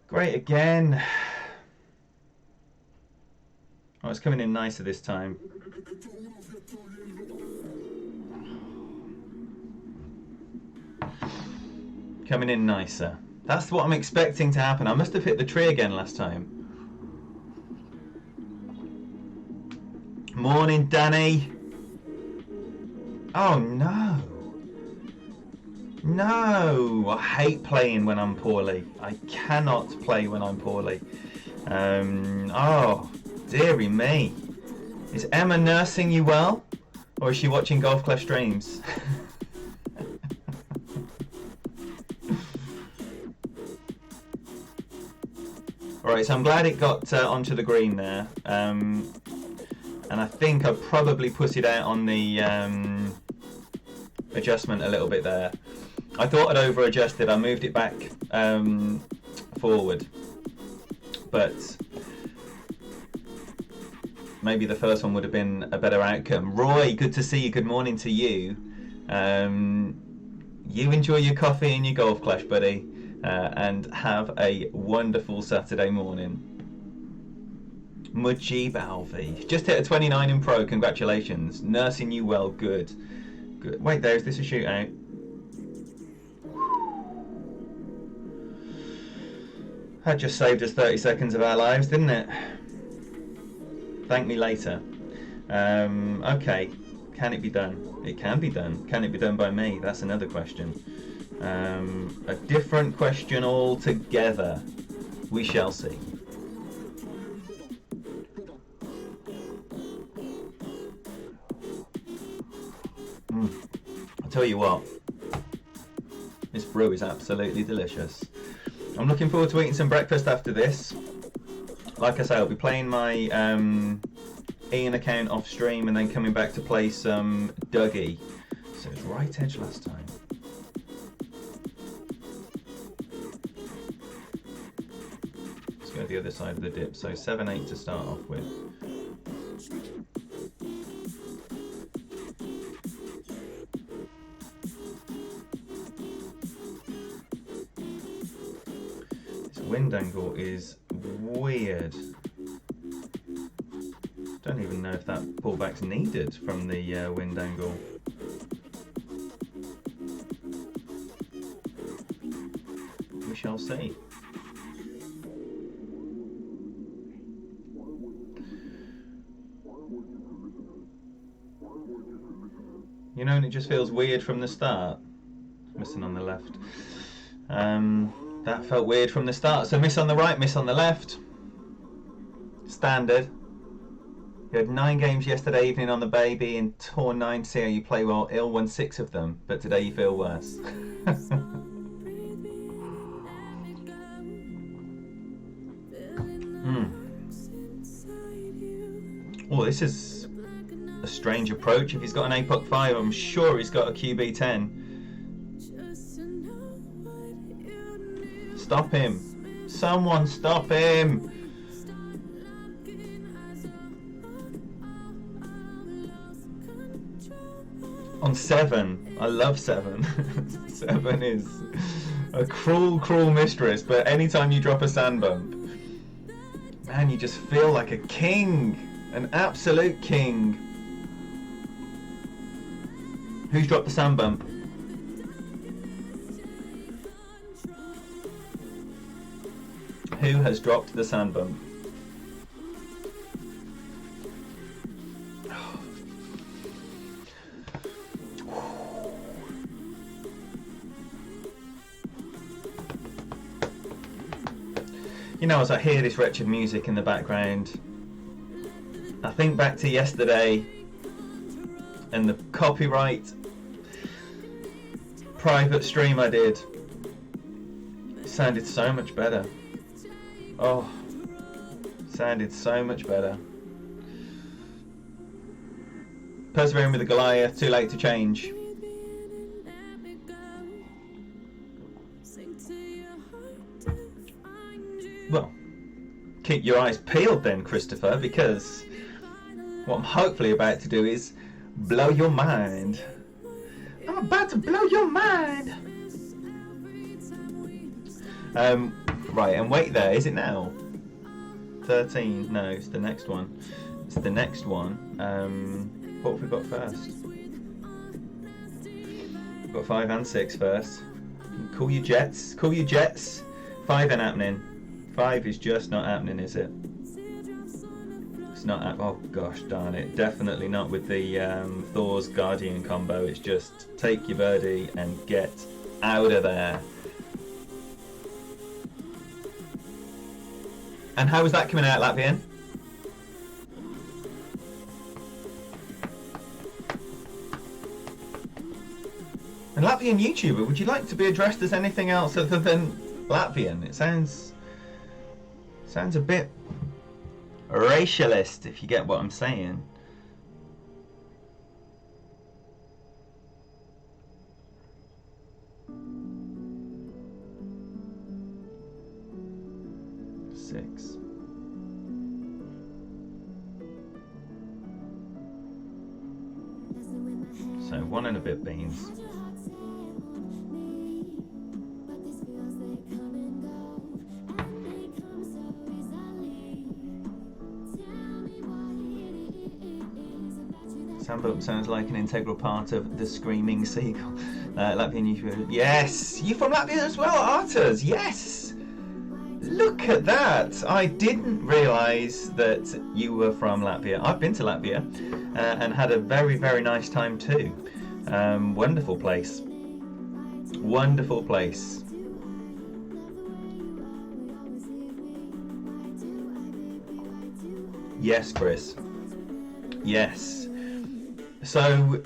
Great again. Oh, it's coming in nicer this time. Coming in nicer. That's what I'm expecting to happen. I must have hit the tree again last time. Morning, Danny. Oh no. No, I hate playing when I'm poorly. I cannot play when I'm poorly. Oh, dearie me. Is Emma nursing you well? Or is she watching Golf Clash streams? Alright, so I'm glad it got onto the green there. And I think I probably put it out on the adjustment a little bit there. I thought I'd over adjusted. I moved it back forward. But maybe the first one would have been a better outcome. Roy, good to see you. Good morning to you. You enjoy your coffee and your Golf Clash, buddy. And have a wonderful Saturday morning. Mujib Alvi. Just hit a 29 in pro. Congratulations. Nursing you well. Good. Good. Wait, there. Is this a shootout? That just saved us 30 seconds of our lives, didn't it? Thank me later. Okay. Can it be done? It can be done. Can it be done by me? That's another question. A different question altogether. We shall see. I'll tell you what, this brew is absolutely delicious. I'm looking forward to eating some breakfast after this. Like I say, I'll be playing my Ian account off stream and then coming back to play some Dougie. So it's right edge last time. Let's go the other side of the dip. So 7-8 to start off with. Wind angle is weird. Don't even know if that pullback's needed from the wind angle. We shall see. You know, and it just feels weird from the start. Missing on the left. That felt weird from the start. So miss on the right, miss on the left. Standard. You had 9 games yesterday evening on the baby and tore 9 to see how you play well. Ill won 6 of them, but today you feel worse. Oh, this is a strange approach. If he's got an APOC 5, I'm sure he's got a QB 10. Stop him. Someone stop him. On 7. I love 7. 7 is a cruel, cruel mistress, but anytime you drop a sand bump, man, you just feel like a king. An absolute king. Who's dropped the sand bump? Who has dropped the sand bump? You know, as I hear this wretched music in the background, I think back to yesterday and the copyright private stream I did. It sounded so much better. Oh, sounded so much better. Persevering with the Goliath, too late to change. Well, keep your eyes peeled then, Christopher, because what I'm hopefully about to do is blow your mind. I'm about to blow your mind. Right, and wait there, is it now? 13, no, it's the next one. It's the next one. What have we got first? We've got 5 and 6 first. Call your jets. Call your jets. 5 ain't happening. 5 is just not happening, is it? It's not. Oh gosh, darn it! Definitely not with the Thor's Guardian combo. It's just take your birdie and get out of there. And how was that coming out, Latvian? And Latvian YouTuber, would you like to be addressed as anything else other than Latvian? It sounds a bit racialist, if you get what I'm saying. Six. So 1 and a bit beans. Sandbump sounds like an integral part of the Screaming Seagull. Latvian YouTuber. Yes! You from Latvia as well, Arturs? Yes! Look at that! I didn't realise that you were from Latvia. I've been to Latvia and had a very, very nice time too. Wonderful place. Wonderful place. Yes, Chris. Yes. So,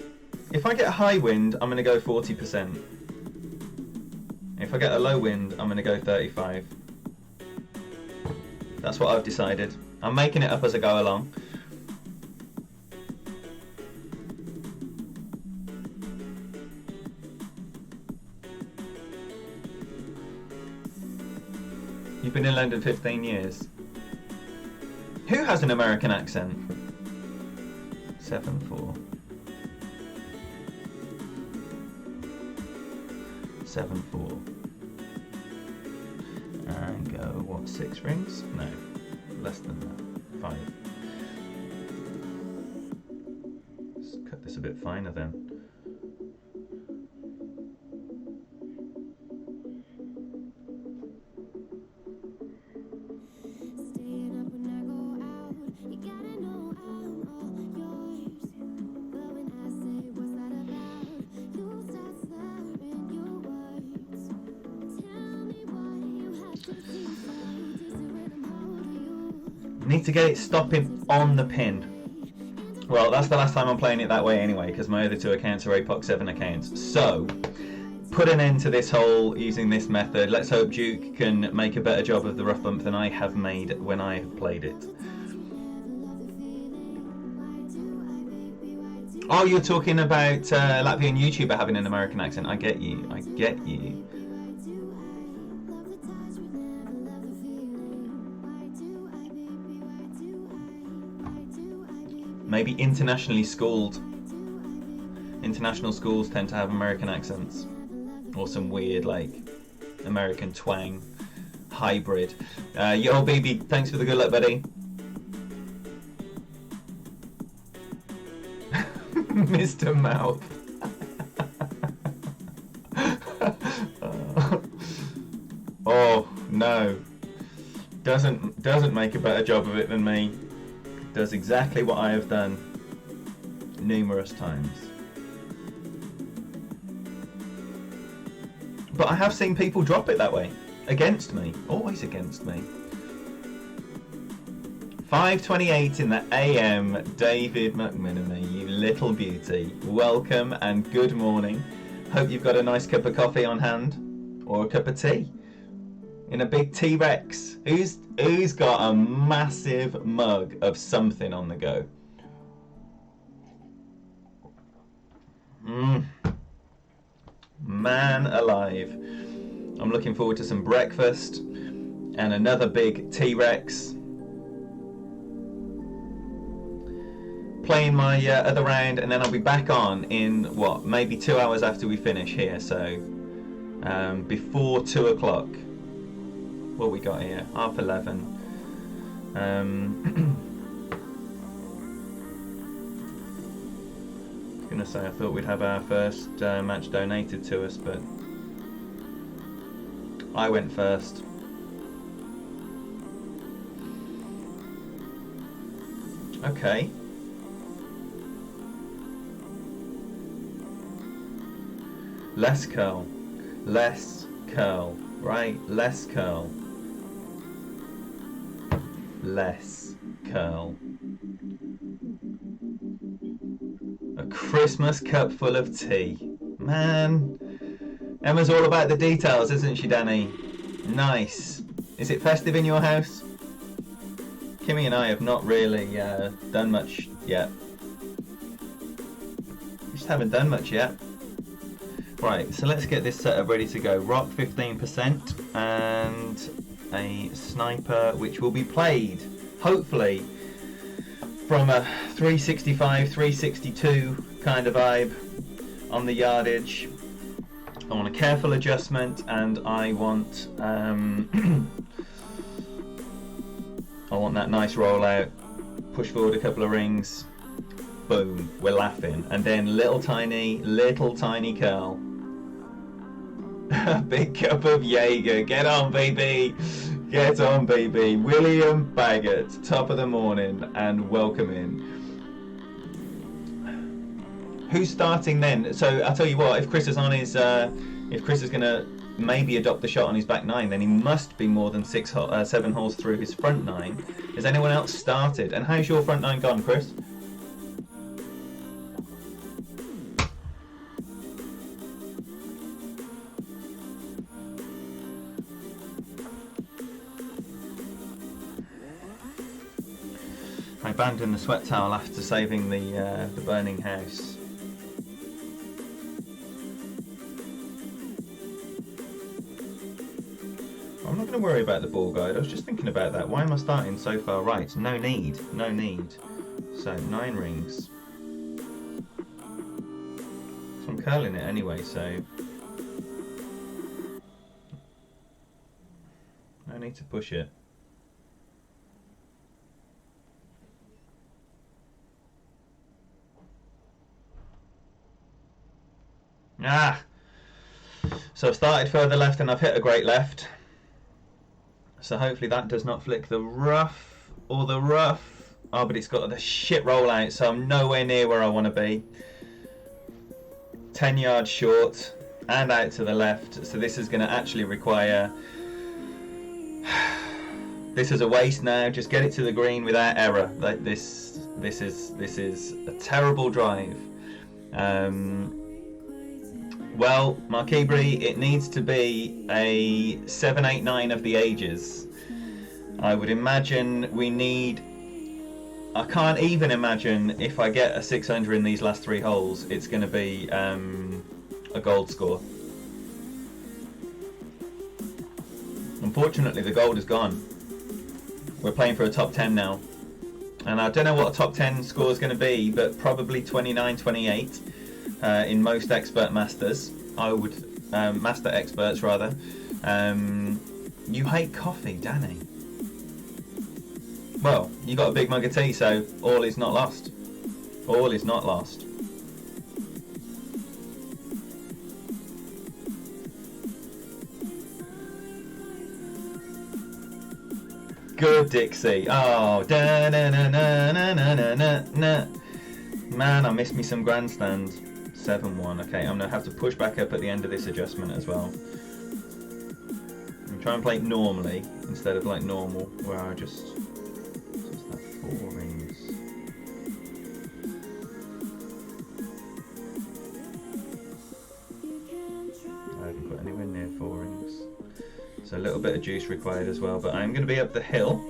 if I get a high wind, I'm going to go 40%. If I get a low wind, I'm going to go 35%. That's what I've decided. I'm making it up as I go along. You've been in London 15 years. Who has an American accent? 7-4. 7-4. And go, what, 6 rings? No, less than that. 5. Let's cut this a bit finer then. Need to get it stopping on the pin. Well, that's the last time I'm playing it that way anyway, because my other 2 accounts are APOC 7 accounts. So, put an end to this whole using this method. Let's hope Duke can make a better job of the rough bump than I have made when I have played it. Oh, you're talking about Latvian YouTuber having an American accent. I get you. I get you. Maybe internationally schooled. International schools tend to have American accents. Or some weird, like, American twang hybrid. Yo, baby, thanks for the good luck, buddy. Mr. Mouth. Oh, no. Doesn't make a better job of it than me. Does exactly what I have done numerous times. But I have seen people drop it that way. Against me. Always against me. 5:28 in the AM. David McMinamy, you little beauty. Welcome and good morning. Hope you've got a nice cup of coffee on hand. Or a cup of tea. In a big T-Rex. Who's got a massive mug of something on the go? Man alive. I'm looking forward to some breakfast and another big T-Rex. Playing my other round, and then I'll be back on in, what, maybe 2 hours after we finish here, so before 2 o'clock. What we got here? 11:30. I was gonna say I thought we'd have our first match donated to us, but I went first. Okay. Less curl. Less curl. Right? Less curl. Less curl. A Christmas cup full of tea. Man. Emma's all about the details, isn't she, Danny? Nice. Is it festive in your house? Kimmy and I have not really done much yet. We just haven't done much yet. Right, so let's get this setup ready to go. Rock 15% and a sniper which will be played, hopefully, from a 365, 362 kind of vibe on the yardage. I want a careful adjustment, and I want I want that nice rollout, push forward a couple of rings, boom, we're laughing, and then little tiny curl. Big cup of Jaeger, get on baby, get on baby. William Baggett, top of the morning, and welcome in. Who's starting then? So I'll tell you what, if Chris is on his, if Chris is going to maybe adopt the shot on his back nine, then he must be more than 7 holes through his front nine. Has anyone else started? And how's your front nine gone, Chris? I abandoned the sweat towel after saving the burning house. I'm not going to worry about the ball guide. I was just thinking about that. Why am I starting so far right? No need. No need. So 9 rings. So I'm curling it anyway, so no need to push it. Ah! So I've started further left and I've hit a great left. So hopefully that does not flick the rough or the rough. Oh, but it's got the shit rollout, so I'm nowhere near where I want to be. 10 yards short and out to the left. So this is going to actually require... This is a waste now. Just get it to the green without error. Like this is a terrible drive. Well, Marquibri, it needs to be a 7, 8, 9 of the ages. I would imagine we need... I can't even imagine if I get a 600 in these last 3 holes, it's going to be a gold score. Unfortunately, the gold is gone. We're playing for a top 10 now. And I don't know what a top 10 score is going to be, but probably 29, 28. In most expert masters, I would master experts rather. You hate coffee, Danny. Well, you got a big mug of tea, so all is not lost. All is not lost. Good, Dixie. Oh, da na na na na na na na. Man, I missed me some grandstand. 7-1. Okay, I'm going to have to push back up at the end of this adjustment as well. I'm trying to play it normally instead of like normal, where I just have 4 rings. I haven't put anywhere near 4 rings. So a little bit of juice required as well, but I'm going to be up the hill.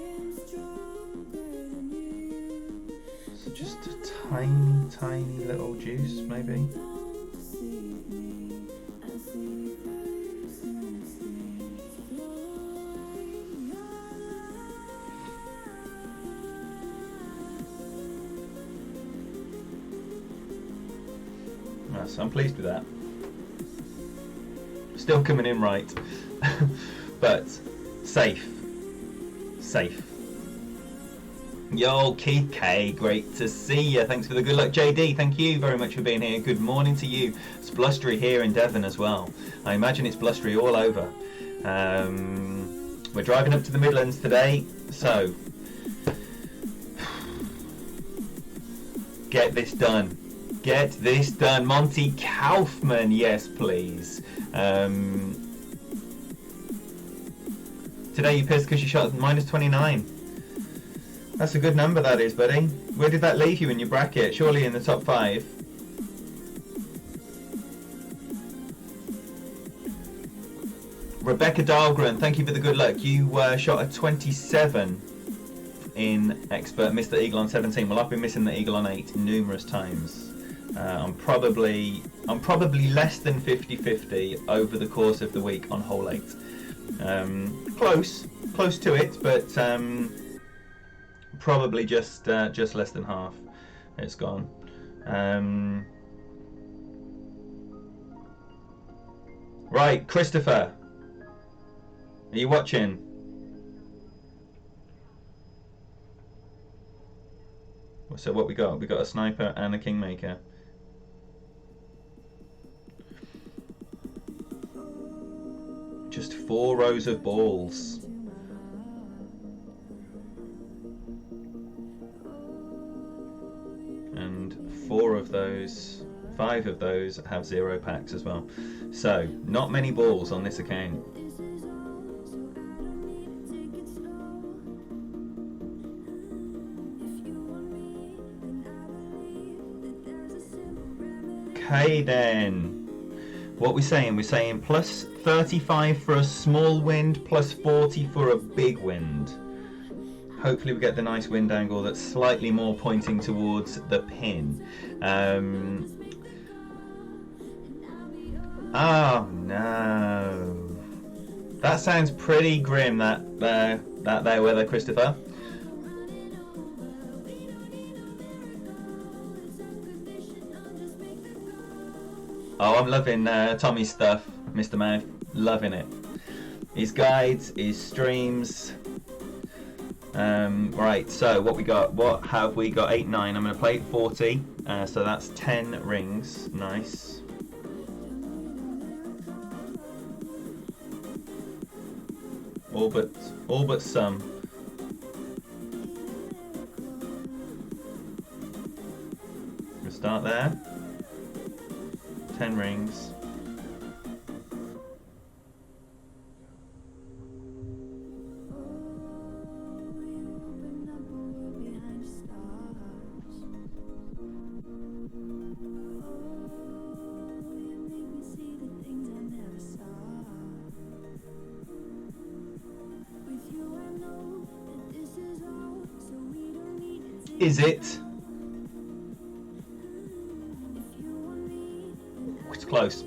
So just a tiny little juice maybe. Nice, I'm pleased with that. Still coming in right. But safe. Yo, Keith K, great to see you. Thanks for the good luck. JD, thank you very much for being here. Good morning to you. It's blustery here in Devon as well. I imagine it's blustery all over. We're driving up to the Midlands today, so get this done. Get this done. Monty Kaufman, yes please. Today you pissed because you shot -29. That's a good number, that is, buddy. Where did that leave you in your bracket? Surely in the top 5. Rebecca Dahlgren, thank you for the good luck. You shot a 27 in Expert, missed the Eagle on 17. Well, I've been missing the Eagle on 8 numerous times. I'm probably less than 50-50 over the course of the week on hole 8. Close to it, but probably just less than half. It's gone. Right, Christopher, are you watching? So what we got? We got a sniper and a kingmaker. Just 4 rows of balls. And 5 of those have 0 packs as well. So not many balls on this account. Okay then. What we're saying? We're saying plus 35 for a small wind, plus 40 for a big wind. Hopefully we get the nice wind angle that's slightly more pointing towards the pin. Oh no. That sounds pretty grim, that there weather, Christopher. Oh, I'm loving Tommy's stuff, Mr. Mouth. Loving it. His guides, his streams. Right, so what we got? What have we got? 8, 9. I'm going to play 40. So that's 10 rings. Nice. All but some. We'll start there. 10 rings. Is it? It's close.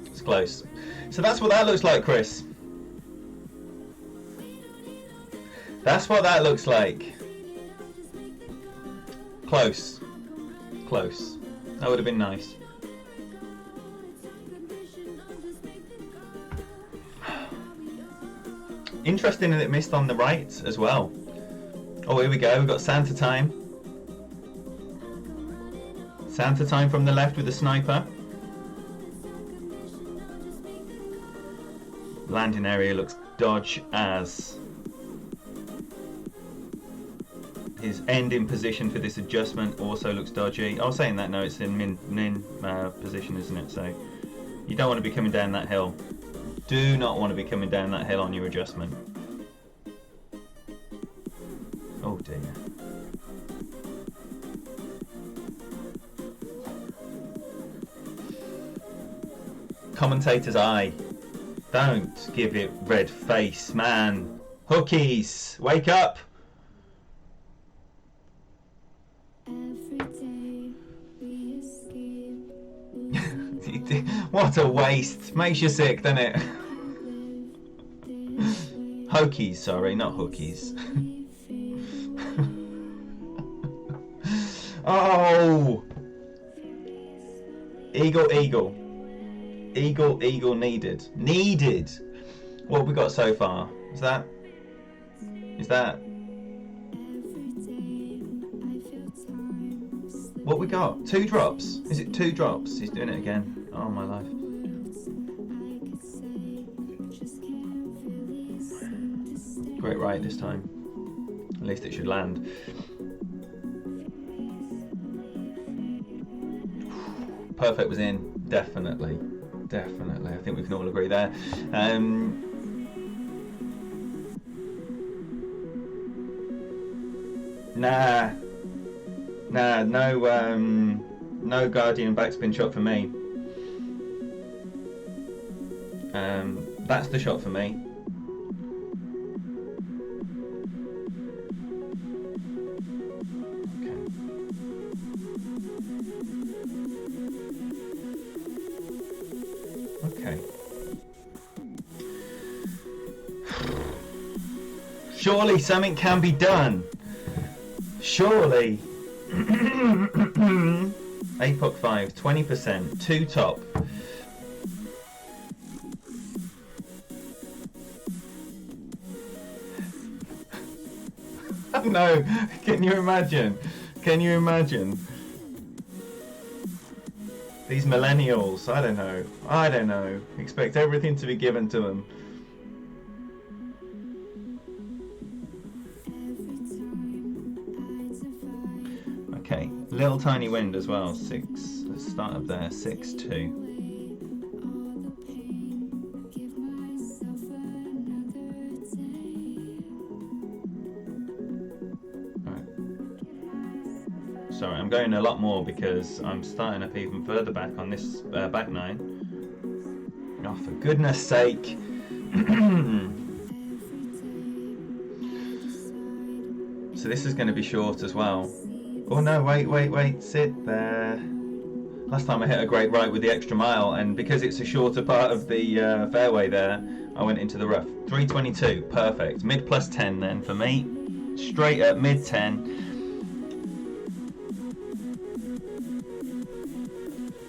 It's close. So that's what that looks like, Chris. That's what that looks like. Close. Close. That would have been nice. Interesting that it missed on the right as well. Oh, here we go. We've got Santa time. Santa time from the left with the sniper. Landing area looks dodge as. His end in position for this adjustment also looks dodgy. I was saying that, no, it's in min position, isn't it? So you don't want to be coming down that hill. Do not want to be coming down that hill on your adjustment. Oh dear. Commentator's eye. Don't give it red face, man. Hookies, wake up. What a waste. Makes you sick, doesn't it? Hokies, sorry, not hookies. Oh! Eagle, eagle. Eagle, eagle needed. Needed! What have we got so far? Is that? What we got? 2 drops? Is it 2 drops? He's doing it again. Oh my life. Great right this time. At least it should land. Perfect was in, definitely. Definitely. I think we can all agree there. No Guardian backspin shot for me. That's the shot for me. Okay. Surely something can be done. Surely. APOC 5, 20%, 2 top. No, can you imagine? Can you imagine? These millennials, I don't know. Expect everything to be given to them. Okay, little tiny wind as well, 6, let's start up there, 6-2. Sorry, I'm going a lot more because I'm starting up even further back on this back 9. Oh, for goodness sake. So this is going to be short as well. Oh no, wait, sit there. Last time I hit a great right with the extra mile, and because it's a shorter part of the fairway there, I went into the rough. 322, perfect. Mid plus 10 then for me. Straight at mid 10.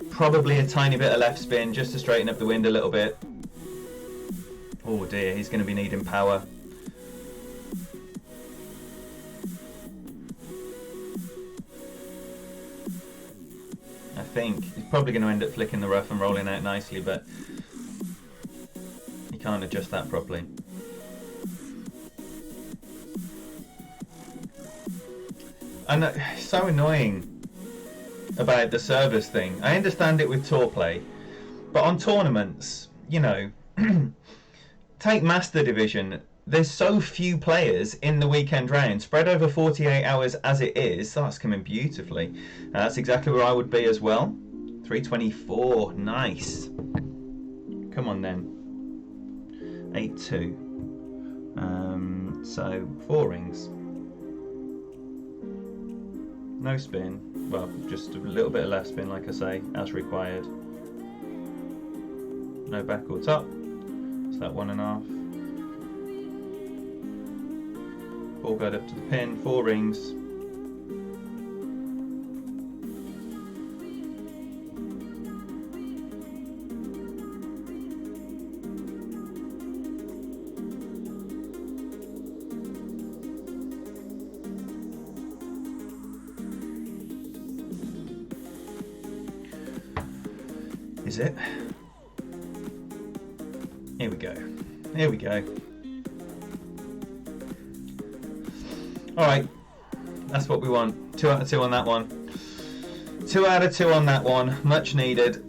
Probably a tiny bit of left spin just to straighten up the wind a little bit. Oh dear, he's going to be needing power. I think he's probably going to end up flicking the rough and rolling out nicely, but he can't adjust that properly. And it's so annoying about the service thing. I understand it with tour play, but on tournaments, you know, take Master Division, there's so few players in the weekend round, spread over 48 hours as it is. That's coming beautifully. That's exactly where I would be as well. 324, nice. Come on then. 8-2. So 4 rings. No spin. Well, just a little bit of left spin, like I say, as required. No back or top. So that 1.5. Ball guide up to the pin, 4 rings. Is it? Here we go. Here we go. Alright, that's what we want. 2 out of 2 on that one. 2 out of 2 on that one. Much needed.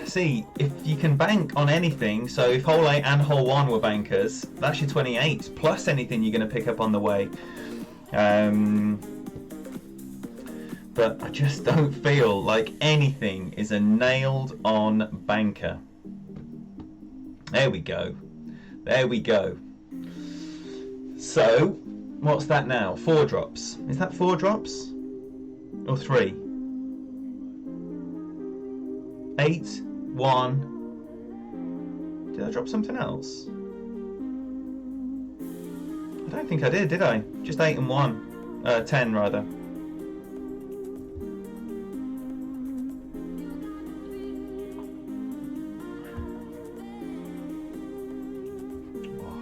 See, if you can bank on anything, so if hole 8 and hole 1 were bankers, that's your 28, plus anything you're going to pick up on the way. But I just don't feel like anything is a nailed on banker. There we go. There we go. So, what's that now? 4 drops. Is that 4 drops? Or 3? 8, 1. Did I drop something else? I don't think I did I? Just 8 and 1. 10 rather.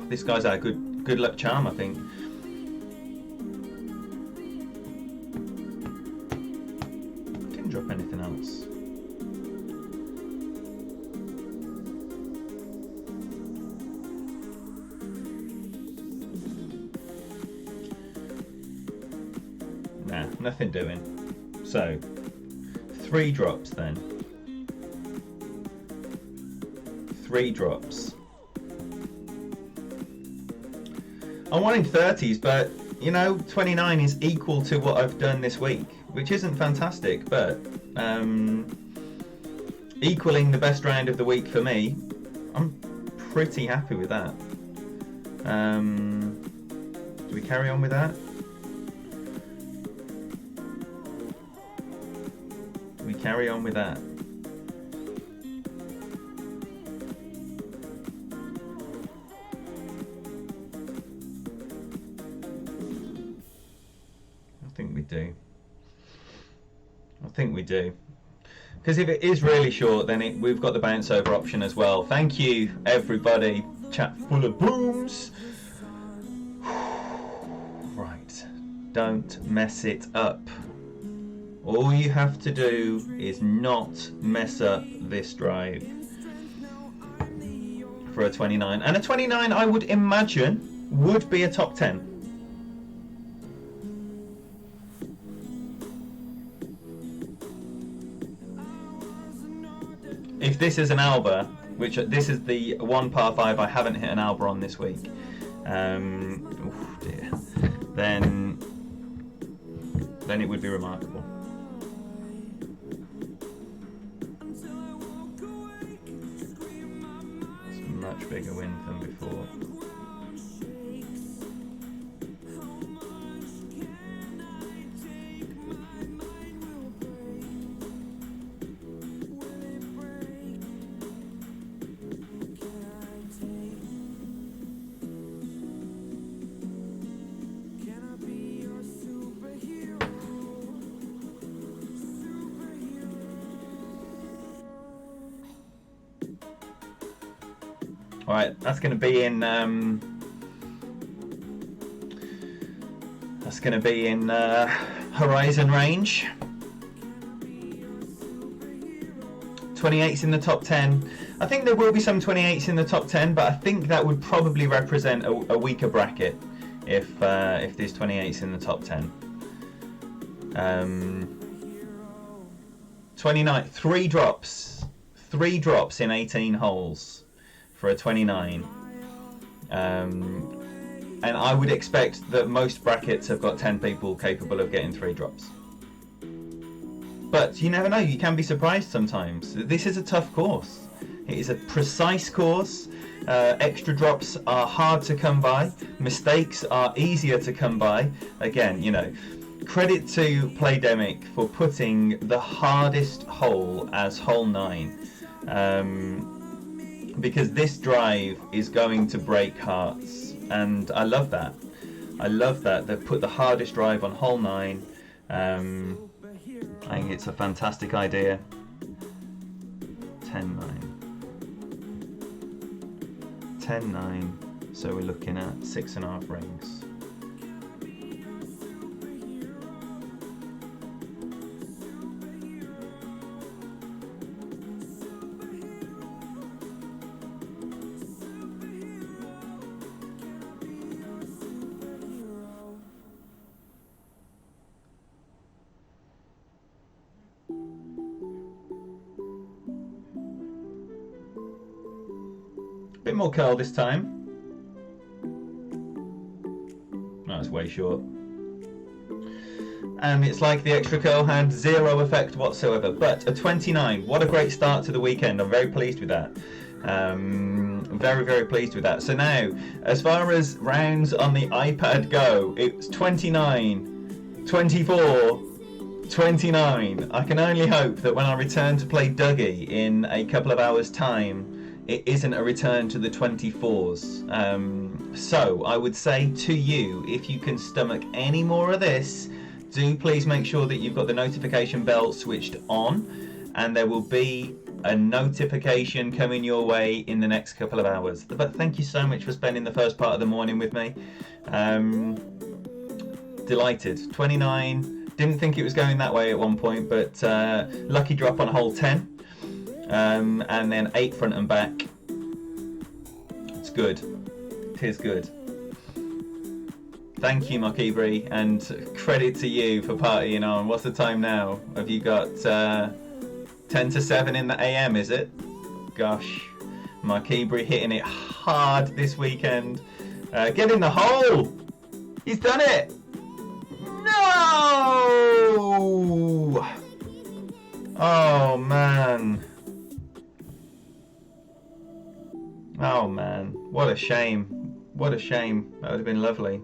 This guy's our good luck charm, I think. Didn't drop anything else. Nah, nothing doing. So, 3 drops then. 3 drops. I'm wanting 30s, but you know, 29 is equal to what I've done this week, which isn't fantastic, but equaling the best round of the week for me, I'm pretty happy with that. Do we carry on with that? Do we carry on with that? I think we do. I think we do. Because if it is really short, then we've got the bounce over option as well. Thank you, everybody. Chat full of booms. Right. Don't mess it up. All you have to do is not mess up this drive for a 29. And a 29, I would imagine, would be a top 10. If this is an Alba, which this is the one par 5 I haven't hit an Alba on this week, dear, then it would be remarkable. It's a much bigger wind than before. All right, that's going to be in horizon range. 28s in the top 10. I think there will be some 28s in the top 10, but I think that would probably represent a weaker bracket if there's 28s in the top 10. 29, 3 drops in 18 holes for a 29, and I would expect that most brackets have got 10 people capable of getting 3 drops. But you never know, you can be surprised sometimes. This is a tough course. It is a precise course. Extra drops are hard to come by. Mistakes are easier to come by. Again, you know, credit to Playdemic for putting the hardest hole as hole 9. Because this drive is going to break hearts, and I love that. I love that they've put the hardest drive on hole 9. I think it's a fantastic idea. 10-9. 10-9. So we're looking at 6.5 rings. Bit more curl this time. That's way short. And it's like the extra curl had 0 effect whatsoever. But a 29, what a great start to the weekend. I'm very pleased with that. Very, very pleased with that. So now, as far as rounds on the iPad go, it's 29, 24, 29. I can only hope that when I return to play Dougie in a couple of hours' time, it isn't a return to the 24s. So I would say to you, if you can stomach any more of this, do please make sure that you've got the notification bell switched on, and there will be a notification coming your way in the next couple of hours. But thank you so much for spending the first part of the morning with me. Delighted. 29. Didn't think it was going that way at one point, but lucky drop on hole 10. And then 8 front and back. It's good. It is good. Thank you, Makibri, and credit to you for partying on. What's the time now? Have you got 10 to 7 in the AM, is it? Gosh, Makibri hitting it hard this weekend. Get in the hole! He's done it! No! Oh, man. Oh, man. What a shame. What a shame. That would have been lovely.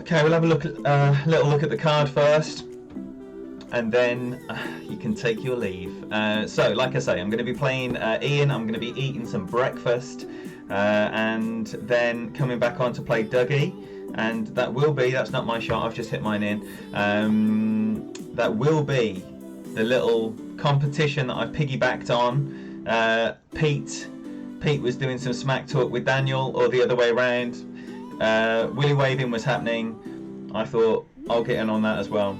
Okay, we'll have a look at little look at the card first, and then you can take your leave. So, like I say, I'm going to be playing Ian. I'm going to be eating some breakfast, and then coming back on to play Dougie. And that's not my shot. I've just hit mine in. That will be the little competition that I've piggybacked on. Pete was doing some smack talk with Daniel, or the other way around. Willy waving was happening. I thought I'll get in on that as well.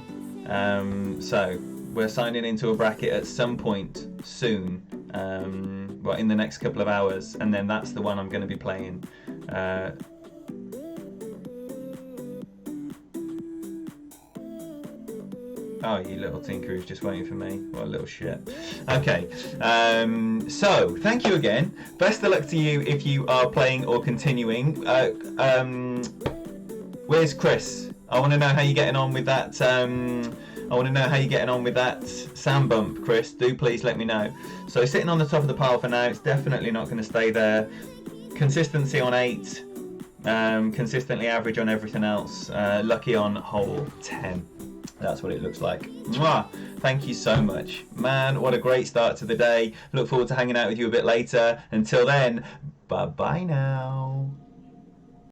So we're signing into a bracket at some point soon, well, in the next couple of hours, and then that's the one I'm going to be playing. Oh, you little tinker who's just waiting for me. What a little shit. Okay, so thank you again. Best of luck to you if you are playing or continuing. Where's Chris? I want to know how you're getting on with that. Sound bump, Chris. Do please let me know. So sitting on the top of the pile for now. It's definitely not going to stay there. Consistency on 8. Consistently average on everything else. Lucky on hole 10. That's what it looks like. Mwah! Thank you so much. Man, what a great start to the day. Look forward to hanging out with you a bit later. Until then, bye-bye now.